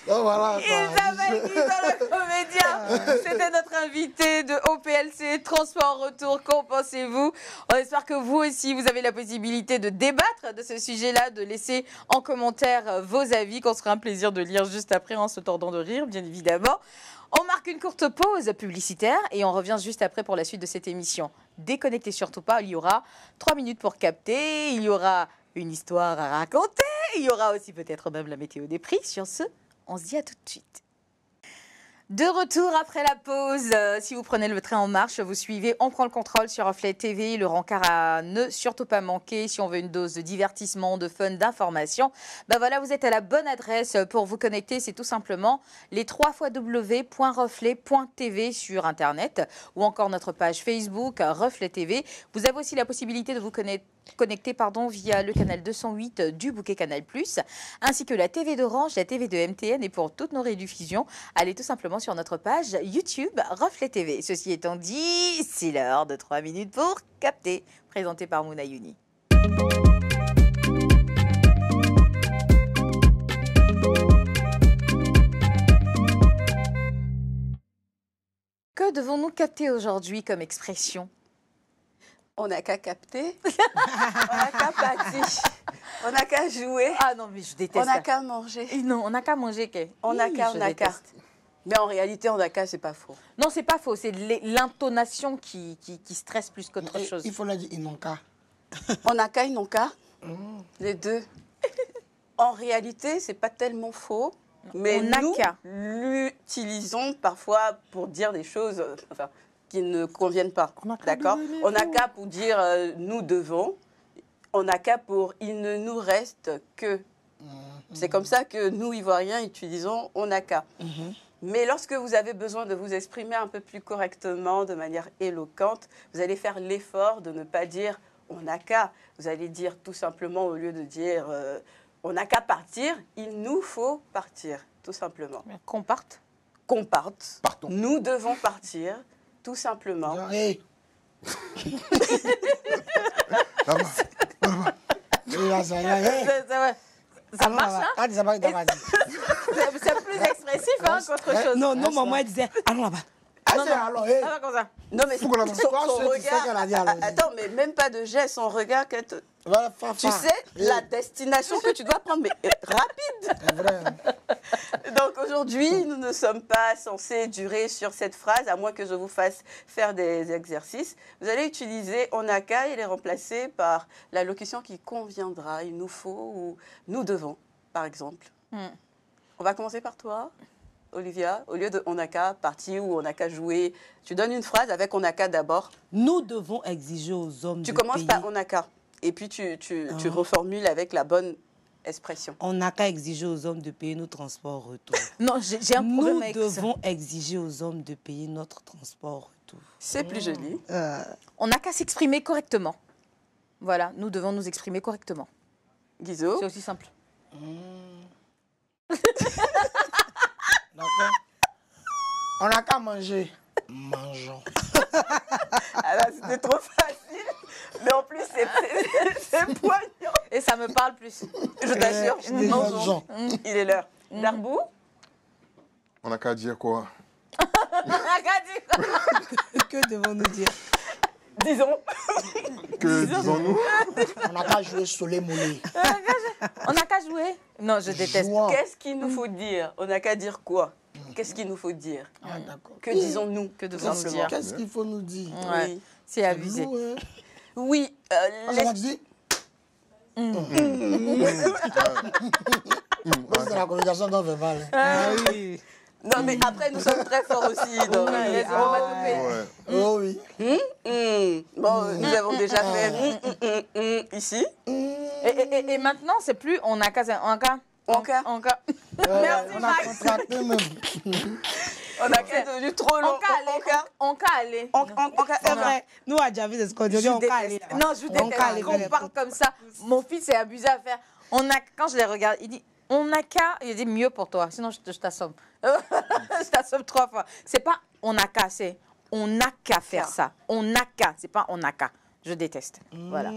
Donc voilà. Isabelle Guizot, le comédien. C'était notre invité de OPLC Transport Retour. Qu'en pensez-vous? On espère que vous aussi, vous avez la possibilité de débattre de ce sujet-là, de laisser en commentaire vos avis, qu'on sera un plaisir de lire juste après en se tordant de rire, bien évidemment. On marque une courte pause publicitaire et on revient juste après pour la suite de cette émission. Déconnectez surtout pas, il y aura 3 minutes pour capter, il y aura une histoire à raconter, il y aura aussi peut-être même la météo des prix. Sur ce, on se dit à tout de suite. De retour après la pause, si vous prenez le train en marche, vous suivez, on prend le contrôle sur Reflet TV, le rencard à ne surtout pas manquer si on veut une dose de divertissement, de fun, d'information. Ben voilà, vous êtes à la bonne adresse pour vous connecter, c'est tout simplement les www.reflet.tv sur Internet ou encore notre page Facebook Reflet TV. Vous avez aussi la possibilité de vous connecter via le canal 208 du bouquet Canal+, ainsi que la TV d'Orange, la TV de MTN et pour toutes nos rediffusions, allez tout simplement sur notre page YouTube Reflet TV. Ceci étant dit, c'est l'heure de 3 minutes pour capter, présenté par Mouna Youni. Que devons-nous capter aujourd'hui comme expression? On n'a qu'à capter, on n'a qu'à pâtir, on n'a qu'à jouer. Ah non, mais je déteste. On n'a qu'à manger. Non, on n'a qu'à manger. On n'a qu'à, on n'a qu'à. Mais en réalité, on n'a qu'à, c'est pas faux. Non, c'est pas faux. C'est l'intonation qui stresse plus qu'autre chose. Il faut la dire, ils n'ont qu'à. On n'a qu'à, ils n'ont qu'à. Les deux. En réalité, c'est pas tellement faux. Mais nous l'utilisons parfois pour dire des choses qui ne conviennent pas. D'accord ? On n'a qu'à pour dire nous devons. On n'a qu'à pour il ne nous reste que. C'est comme ça que nous, Ivoiriens, utilisons on n'a qu'à. Mais lorsque vous avez besoin de vous exprimer un peu plus correctement, de manière éloquente, vous allez faire l'effort de ne pas dire on n'a qu'à. Vous allez dire tout simplement, au lieu de dire on n'a qu'à partir, il nous faut partir, tout simplement. Qu'on parte. Qu'on parte. Partons. Nous devons partir, tout simplement. Hey. Ça marche, hein? C'est plus expressif qu'autre chose. Non, maman, elle disait, allons là-bas. Non, comme ça. Non, mais son regard... Attends, mais même pas de geste, son regard... Tu sais, la destination que tu dois prendre, mais rapide. Donc aujourd'hui, nous ne sommes pas censés durer sur cette phrase, à moins que je vous fasse faire des exercices. Vous allez utiliser onaka et les remplacer par la locution qui conviendra. Il nous faut ou nous devons, par exemple. On va commencer par toi, Olivia. Au lieu de onaka, parti ou onaka joué, tu donnes une phrase avec onaka d'abord. Nous devons exiger aux hommes Tu de commences payer. par onaka et puis tu reformules avec la bonne expression. On n'a qu'à exiger aux hommes de payer nos transports au retour. Non, j'ai un problème Nous avec ça. devons exiger aux hommes de payer notre transport au retour. C'est plus joli. On n'a qu'à s'exprimer correctement. Voilà, nous devons nous exprimer correctement. Guizot. C'est aussi simple. D'accord. On n'a qu'à manger. Mangeons. Ah là, c'était trop facile. Mais en plus, c'est poignant. Et ça me parle plus. Je t'assure. Mangeons. Il est l'heure. Darbou. On n'a qu'à dire quoi? Que devons-nous dire? Disons. Que disons-nous? On n'a qu'à jouer soleil mollet. On n'a qu'à jouer. Non, je déteste. Jouons. Qu'est-ce qu'il nous faut dire? On n'a qu'à dire quoi? Qu'est-ce qu'il nous faut dire? Ah, d'accord. Que disons-nous? Que devons-nous Simplement. dire? Qu'est-ce qu'il faut nous dire? Ouais, Oui. c'est abusé. Nous, hein. Oui. Ah, ça va te dire? C'est la communication non verbale. Ah oui. Non, mais après, nous sommes très forts aussi. Dans les onomatopées. Ouais. Oh oui. Bon, nous avons déjà fait ici. Et maintenant, c'est plus on n'a qu'à. On n'a Onka. Onka. Merci, on a Max. contracté même. On a qu'à devenu trop long. Onka aller. Onka aller. C'est vrai. Nous, à Javis, c'est ce qu'on dit. Je On déteste. qu'à aller là-bas. Non, je On déteste qu'à aller quand on vers parle comme ça. Mon fils est abusé à faire. Quand je les regarde, il dit on n'a qu'à. Il dit mieux pour toi, sinon je t'assomme. Je t'assomme 3 fois. C'est pas on n'a qu'à, c'est on n'a qu'à faire ça. On n'a qu'à, c'est pas on n'a qu'à. Je déteste. Voilà.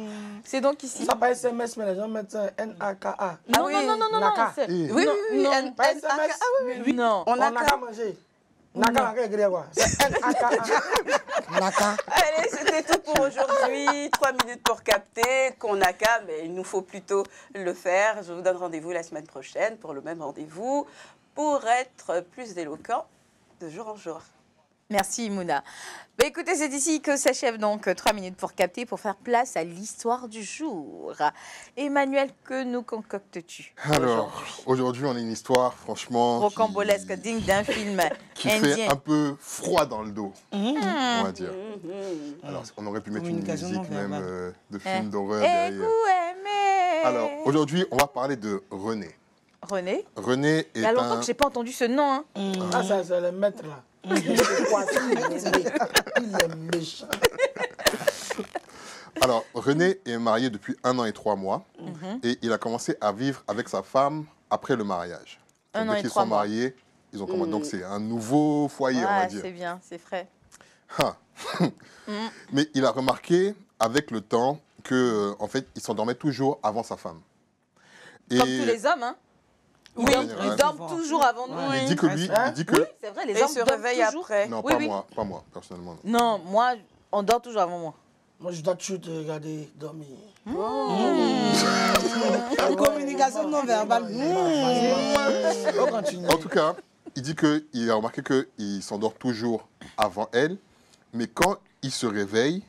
C'est donc ici. Ça pas SMS, mais les gens mettent ça N-A-K-A. Non, oui. non, non, non, non. Naka. c'est- Oui, Oui, Non, oui, oui. non, pas SMS. Ah oui, oui. Non. On On a n'a qu'à. qu'à manger. Naka, on a écrire quoi? C'est N-A-K-A. Naka. Allez, c'était tout pour aujourd'hui. 3 minutes pour capter qu'on n'a qu'à, mais il nous faut plutôt le faire. Je vous donne rendez-vous la semaine prochaine pour le même rendez-vous, pour être plus éloquent de jour en jour. Merci Mouna. Bah, écoutez, c'est ici que s'achève donc 3 minutes pour capter, pour faire place à l'histoire du jour. Emmanuel, que nous concoctes-tu Alors, aujourd'hui, on a une histoire, franchement, Rocambolesque, digne d'un film qui indien. fait un peu froid dans le dos, on va dire. Alors, on aurait pu mettre une Communication musique non même verbale. de film d'horreur Et derrière. vous aimez Alors, aujourd'hui, on va parler de René. René, René il y est a longtemps un... que je n'ai pas entendu ce nom. Hein. Ah, ça, c'est le maître là. C'est quoi, il est méchant. Alors, René est marié depuis 1 an et 3 mois et il a commencé à vivre avec sa femme après le mariage. Un Donc, an dès et qu'ils 3 sont mois. mariés, ils ont commencé. Donc, c'est un nouveau foyer, on va Ouais, dire. c'est bien, c'est frais. Ah. Mais il a remarqué avec le temps que, en fait, il s'endormait toujours avant sa femme. Et Comme tous les hommes, hein. Oui, Ils dorment toujours avant nous. il dit que lui, il dit que... Oui, c'est vrai, les Et hommes il se dorment réveille toujours. après. Non, Oui, oui. pas moi, personnellement. non. Non, moi, on dort toujours avant moi. Moi, je dois toujours te regarder dormir. Communication non verbale. On continue. En tout cas, il dit qu'il a remarqué qu'il s'endort toujours avant elle, mais quand il se réveille,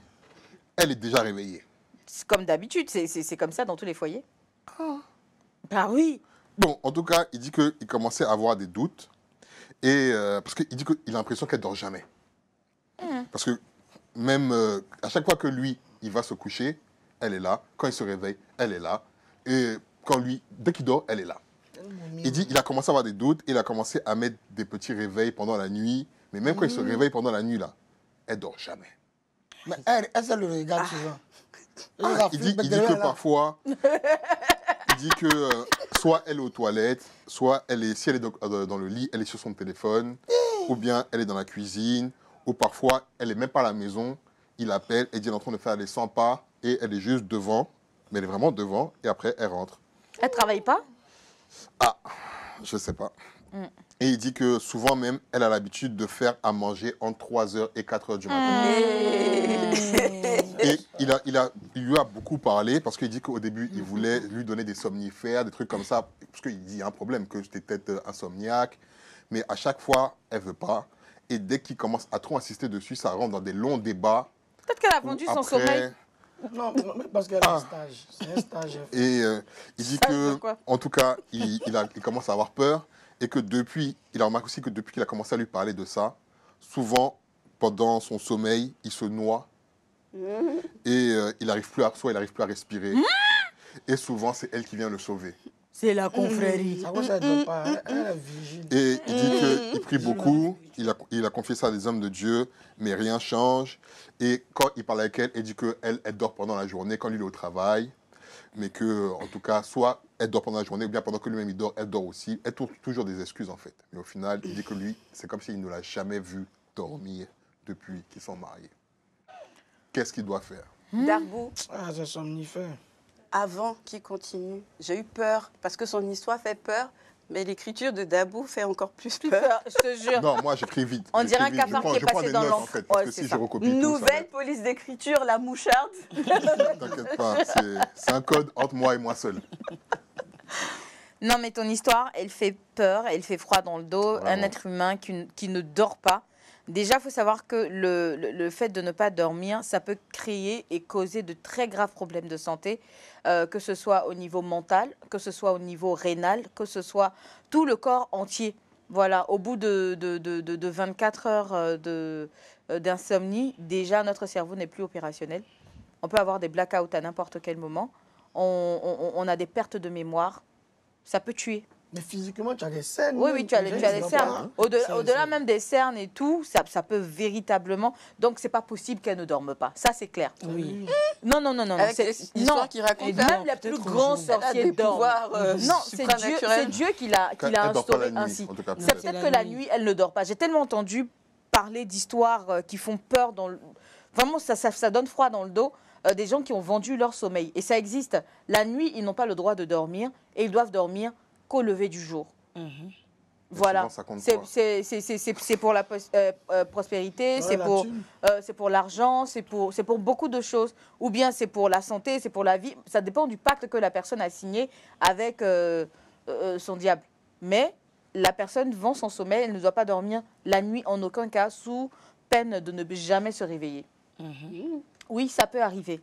elle est déjà réveillée. C'est comme d'habitude, c'est comme ça dans tous les foyers. Bah oui. Bon, en tout cas, il dit qu'il commençait à avoir des doutes, et, parce qu'il dit qu'il a l'impression qu'elle dort jamais. Parce que même à chaque fois que lui, il va se coucher, elle est là. Quand il se réveille, elle est là. Et dès qu'il dort, elle est là. Il dit qu'il a commencé à avoir des doutes, il a commencé à mettre des petits réveils pendant la nuit, mais même quand il se réveille pendant la nuit, là, elle dort jamais. Mais elle, se le regarde souvent. Il dit que parfois, il dit que soit elle est aux toilettes, soit si elle est dans le lit, elle est sur son téléphone, ou bien elle est dans la cuisine, ou parfois elle n'est même pas à la maison, il appelle, elle dit elle est en train de faire les 100 pas, et elle est juste devant, mais elle est vraiment devant, et après elle rentre. Elle travaille pas? Ah, je sais pas. Et il dit que souvent même, elle a l'habitude de faire à manger entre 3h et 4h du matin. Et il lui a beaucoup parlé parce qu'il dit qu'au début, il voulait lui donner des somnifères, des trucs comme ça, parce qu'il dit il y a un problème, que j'étais peut-être insomniaque. Mais à chaque fois, elle ne veut pas. Et dès qu'il commence à trop insister dessus, ça rentre dans des longs débats. Peut-être qu'elle a vendu son sommeil. Non, mais parce qu'elle a un stage. C'est un stage. Et il dit que, en tout cas, il commence à avoir peur. Et que depuis, il a remarqué aussi que depuis qu'il a commencé à lui parler de ça, souvent, pendant son sommeil, il se noie. Et il n'arrive plus à respirer. Et souvent, c'est elle qui vient le sauver. C'est la confrérie. Ça ne donne pas. Elle est vigile. Et il dit qu'il prie beaucoup, il a confié ça à des hommes de Dieu, mais rien change. Et quand il parle avec elle, il dit qu'elle dort pendant la journée, quand lui il est au travail. Mais que, en tout cas, soit elle dort pendant la journée, ou bien pendant que lui-même il dort, elle dort aussi. Elle trouve toujours des excuses, en fait. Mais au final, il dit que lui, c'est comme s'il ne l'a jamais vu dormir depuis qu'ils sont mariés. Qu'est-ce qu'il doit faire? Darbo, Ah, c'est somnifère. avant qu'il continue, j'ai eu peur parce que son histoire fait peur, mais l'écriture de Dabou fait encore plus peur. Je te jure. Non, moi j'écris vite. On J'écris dirait un vite. cafard qui est Je prends passé des dans notes, en l'encre. fait, parce Ouais, que c'est si ça. je recopie tout, Nouvelle police d'écriture, la moucharde. t'inquiète pas, c'est un code entre moi et moi seul. Non, mais ton histoire, elle fait peur, elle fait froid dans le dos. Vraiment. Un être humain qui ne dort pas. Déjà, il faut savoir que le fait de ne pas dormir, ça peut créer et causer de très graves problèmes de santé, que ce soit au niveau mental, que ce soit au niveau rénal, que ce soit tout le corps entier. Voilà, au bout de 24 heures d'insomnie, déjà, notre cerveau n'est plus opérationnel. On peut avoir des blackouts à n'importe quel moment. On a des pertes de mémoire. Ça peut tuer. Mais physiquement, tu as des cernes. Oui, oui, tu as Les les gens, ils cernes. n'ont pas, hein. Au-delà même des cernes et tout, ça peut véritablement... Donc, c'est pas possible qu'elle ne dorme pas. Ça, c'est clair. Oui. Non. Avec l'histoire qu'il raconte Et là, même les plus grands elle a sorciers des dorment. pouvoirs Non, c'est Dieu qui l'a Elle dort pas instauré la nuit, ainsi. en tout cas. C'est peut-être que la nuit, elle ne dort pas. J'ai tellement entendu parler d'histoires qui font peur. Vraiment, ça donne froid dans le dos. Des gens qui ont vendu leur sommeil. Et ça existe. La nuit, ils n'ont pas le droit de dormir et ils doivent dormir qu'au lever du jour. Voilà. Souvent, ça compte C'est quoi. c'est pour la prospérité, Ouais, c'est la pour, thune. c'est pour l'argent, c'est pour beaucoup de choses. Ou bien c'est pour la santé, c'est pour la vie. Ça dépend du pacte que la personne a signé avec son diable. Mais la personne vend son sommeil, elle ne doit pas dormir la nuit en aucun cas sous peine de ne jamais se réveiller. Oui, ça peut arriver.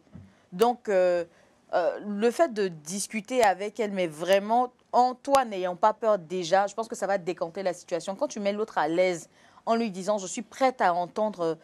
Donc, le fait de discuter avec elle, mais vraiment, en toi n'ayant pas peur déjà, je pense que ça va décanter la situation. Quand tu mets l'autre à l'aise en lui disant « je suis prête à entendre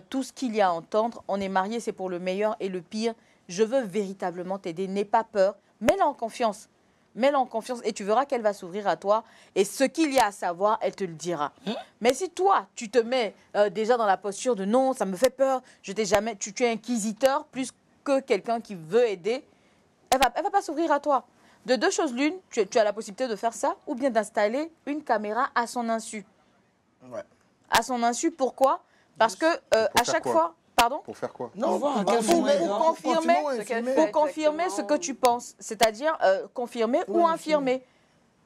tout ce qu'il y a à entendre, on est mariés, c'est pour le meilleur et le pire, je veux véritablement t'aider, n'aie pas peur, mets-la en confiance. Mets-la en confiance et tu verras qu'elle va s'ouvrir à toi. Et ce qu'il y a à savoir, elle te le dira. Mais si toi, tu te mets déjà dans la posture de non, ça me fait peur, je t'ai jamais, tu es inquisiteur plus que quelqu'un qui veut aider, elle va pas s'ouvrir à toi. De deux choses l'une, tu as la possibilité de faire ça ou bien d'installer une caméra à son insu. Ouais. À son insu, pourquoi? Parce que à chaque quoi fois... Pardon? Pour faire quoi? Non, voir à pour quel moment elle dort. confirmer confirmer, ce qu'elle infirmer. fait. Pour confirmer ce que tu penses, c'est-à-dire confirmer ou infirmer.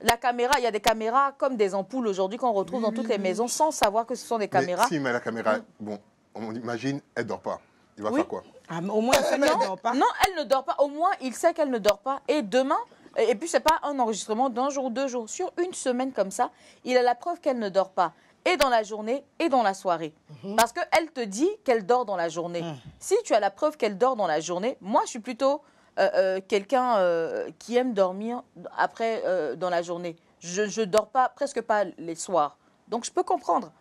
La caméra, il y a des caméras comme des ampoules aujourd'hui qu'on retrouve dans toutes les maisons sans savoir que ce sont des caméras. Mais s'il met la caméra, bon, on imagine, elle dort pas. Il va faire quoi? Ah, mais au moins, elle ne dort pas. Non, elle ne dort pas. Au moins, il sait qu'elle ne dort pas. Et demain, et puis c'est pas un enregistrement d'un jour ou 2 jours. Sur une semaine comme ça, il a la preuve qu'elle ne dort pas. Et dans la journée et dans la soirée. Parce qu'elle te dit qu'elle dort dans la journée. Si tu as la preuve qu'elle dort dans la journée, moi, je suis plutôt quelqu'un qui aime dormir après dans la journée. Je dors pas, presque pas les soirs. Donc, je peux comprendre.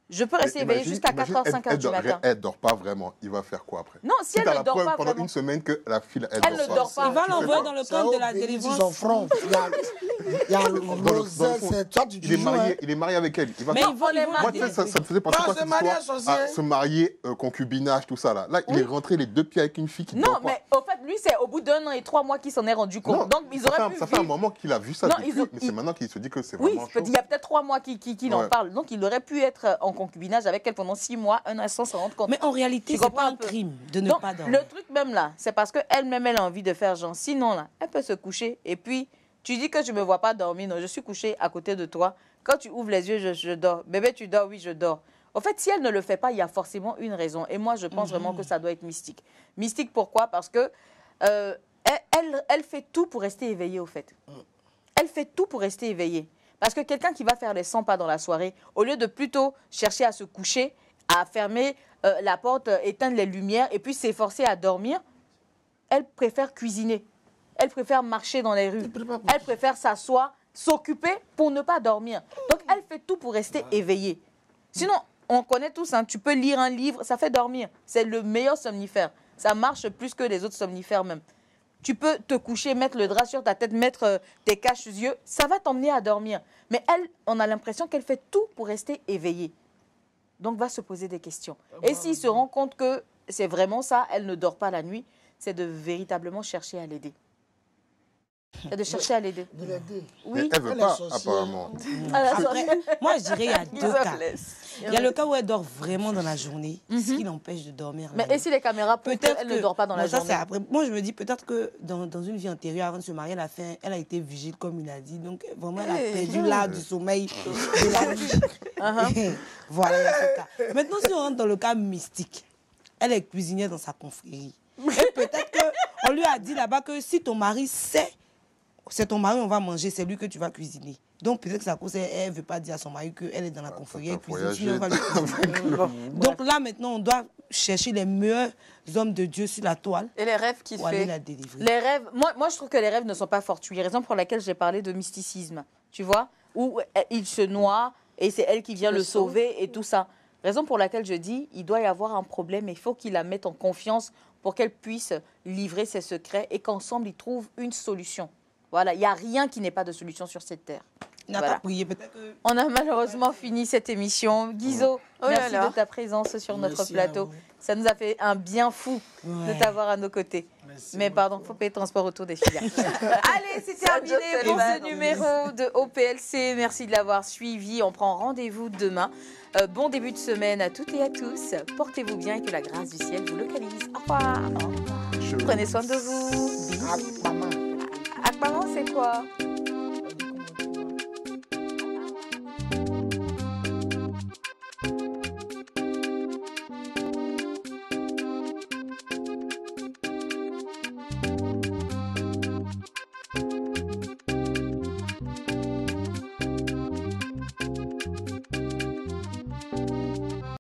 Je peux rester éveillée jusqu'à 4h, 5h du matin. Elle dort pas vraiment. Il va faire quoi après? Non, si Si elle t'as ne la dort preuve pas pendant vraiment. une semaine que la fille, elle Elle ne dort pas. Il va Tu fais l'envoyer quoi? dans le C'est camp de au la béni délivrance. son front. Il y a le Dans le rosaire, fond, c'est toi, tu Il est joues, hein. marié, il est marié avec elle. Il va Mais faire- ils vont Moi, tu sais, ça me faisait penser Non, quoi c'est cette marié histoire? associé. Se marier, concubinage, tout ça là. Là, il est rentré les 2 pieds avec une fille qui Non, dort pas. mais au fait, lui, c'est au bout d'1 an et 3 mois qu'il s'en est rendu compte. Non, Donc, ils ça auraient fait un- pu ça fait un vivre. moment qu'il a vu ça Non, depuis, mais c'est maintenant qu'il se dit que c'est Oui, vraiment chaud. il y a peut-être 3 mois qu'il en Ouais. parle. Donc, il aurait pu être en concubinage avec elle pendant 6 mois, 1 an sans s'en rendre compte. Mais en réalité, Tu c'est comprends pas un un peu. crime de ne Donc, pas dormir. le truc même là, c'est parce qu'elle-même, elle a envie de faire genre. Sinon, là, elle peut se coucher. Et puis, tu dis que je ne me vois pas dormir. Non, je suis couchée à côté de toi. Quand tu ouvres les yeux, je dors. Bébé, tu dors? Oui, je dors. En fait, si elle ne le fait pas, il y a forcément une raison. Et moi, je pense vraiment que ça doit être mystique. Mystique, pourquoi? Parce que elle fait tout pour rester éveillée, au fait. Elle fait tout pour rester éveillée. Parce que quelqu'un qui va faire les 100 pas dans la soirée, au lieu de plutôt chercher à se coucher, à fermer la porte, éteindre les lumières et puis s'efforcer à dormir, elle préfère cuisiner. Elle préfère marcher dans les rues. Elle préfère s'asseoir, s'occuper pour ne pas dormir. Donc, elle fait tout pour rester éveillée. Sinon, on connaît tous, hein, tu peux lire un livre, ça fait dormir. C'est le meilleur somnifère. Ça marche plus que les autres somnifères même. Tu peux te coucher, mettre le drap sur ta tête, mettre tes caches-yeux, ça va t'emmener à dormir. Mais elle, on a l'impression qu'elle fait tout pour rester éveillée. Donc, va se poser des questions. Et s'il se rend compte que c'est vraiment ça, elle ne dort pas la nuit, c'est de véritablement chercher à l'aider. C'est de chercher à l'aider. Oui. Elle ne veut pas, apparemment. Après, moi, je dirais il y a deux cas. Il y a le cas où elle dort vraiment dans la journée, ce qui l'empêche de dormir. Mais et si les caméras prouvent qu'elle ne dort pas dans la journée? Ça, après. Moi, je me dis peut-être que dans une vie antérieure, avant de se marier, elle a été vigile, comme il a dit. Donc, vraiment, elle a perdu l'art du sommeil de la nuit. Voilà, il y a ce cas. Maintenant, si on rentre dans le cas mystique, elle est cuisinière dans sa confrérie. Et peut-être qu'on lui a dit là-bas que si ton mari sait, c'est ton mari, on va manger, c'est lui que tu vas cuisiner. Donc peut-être que ça cause, elle ne veut pas dire à son mari qu'elle est dans la confrérie, elle cuisine, sinon on va lui cuisiner. Donc là maintenant, on doit chercher les meilleurs hommes de Dieu sur la toile. Et les rêves qu'il fait. La délivrer. Les rêves, moi je trouve que les rêves ne sont pas fortuits. Raison pour laquelle j'ai parlé de mysticisme, tu vois, où il se noie et c'est elle qui vient le sauver et tout ça. Raison pour laquelle je dis, il doit y avoir un problème et il faut qu'il la mette en confiance pour qu'elle puisse livrer ses secrets et qu'ensemble ils trouvent une solution. Voilà, il n'y a rien qui n'ait pas de solution sur cette terre. On n'a pas prié, peut-être que... On a malheureusement fini cette émission. Guizo, merci de ta présence sur notre plateau. Ça nous a fait un bien fou de t'avoir à nos côtés. Merci. Mais pardon, il faut payer le transport autour des filières. Allez, c'est terminé pour ce numéro de OPLC. Merci de l'avoir suivi. On prend rendez-vous demain. Bon début de semaine à toutes et à tous. Portez-vous bien et que la grâce du ciel vous localise. Au revoir. Prenez soin de vous. Bisous. Akmaman, c'est quoi?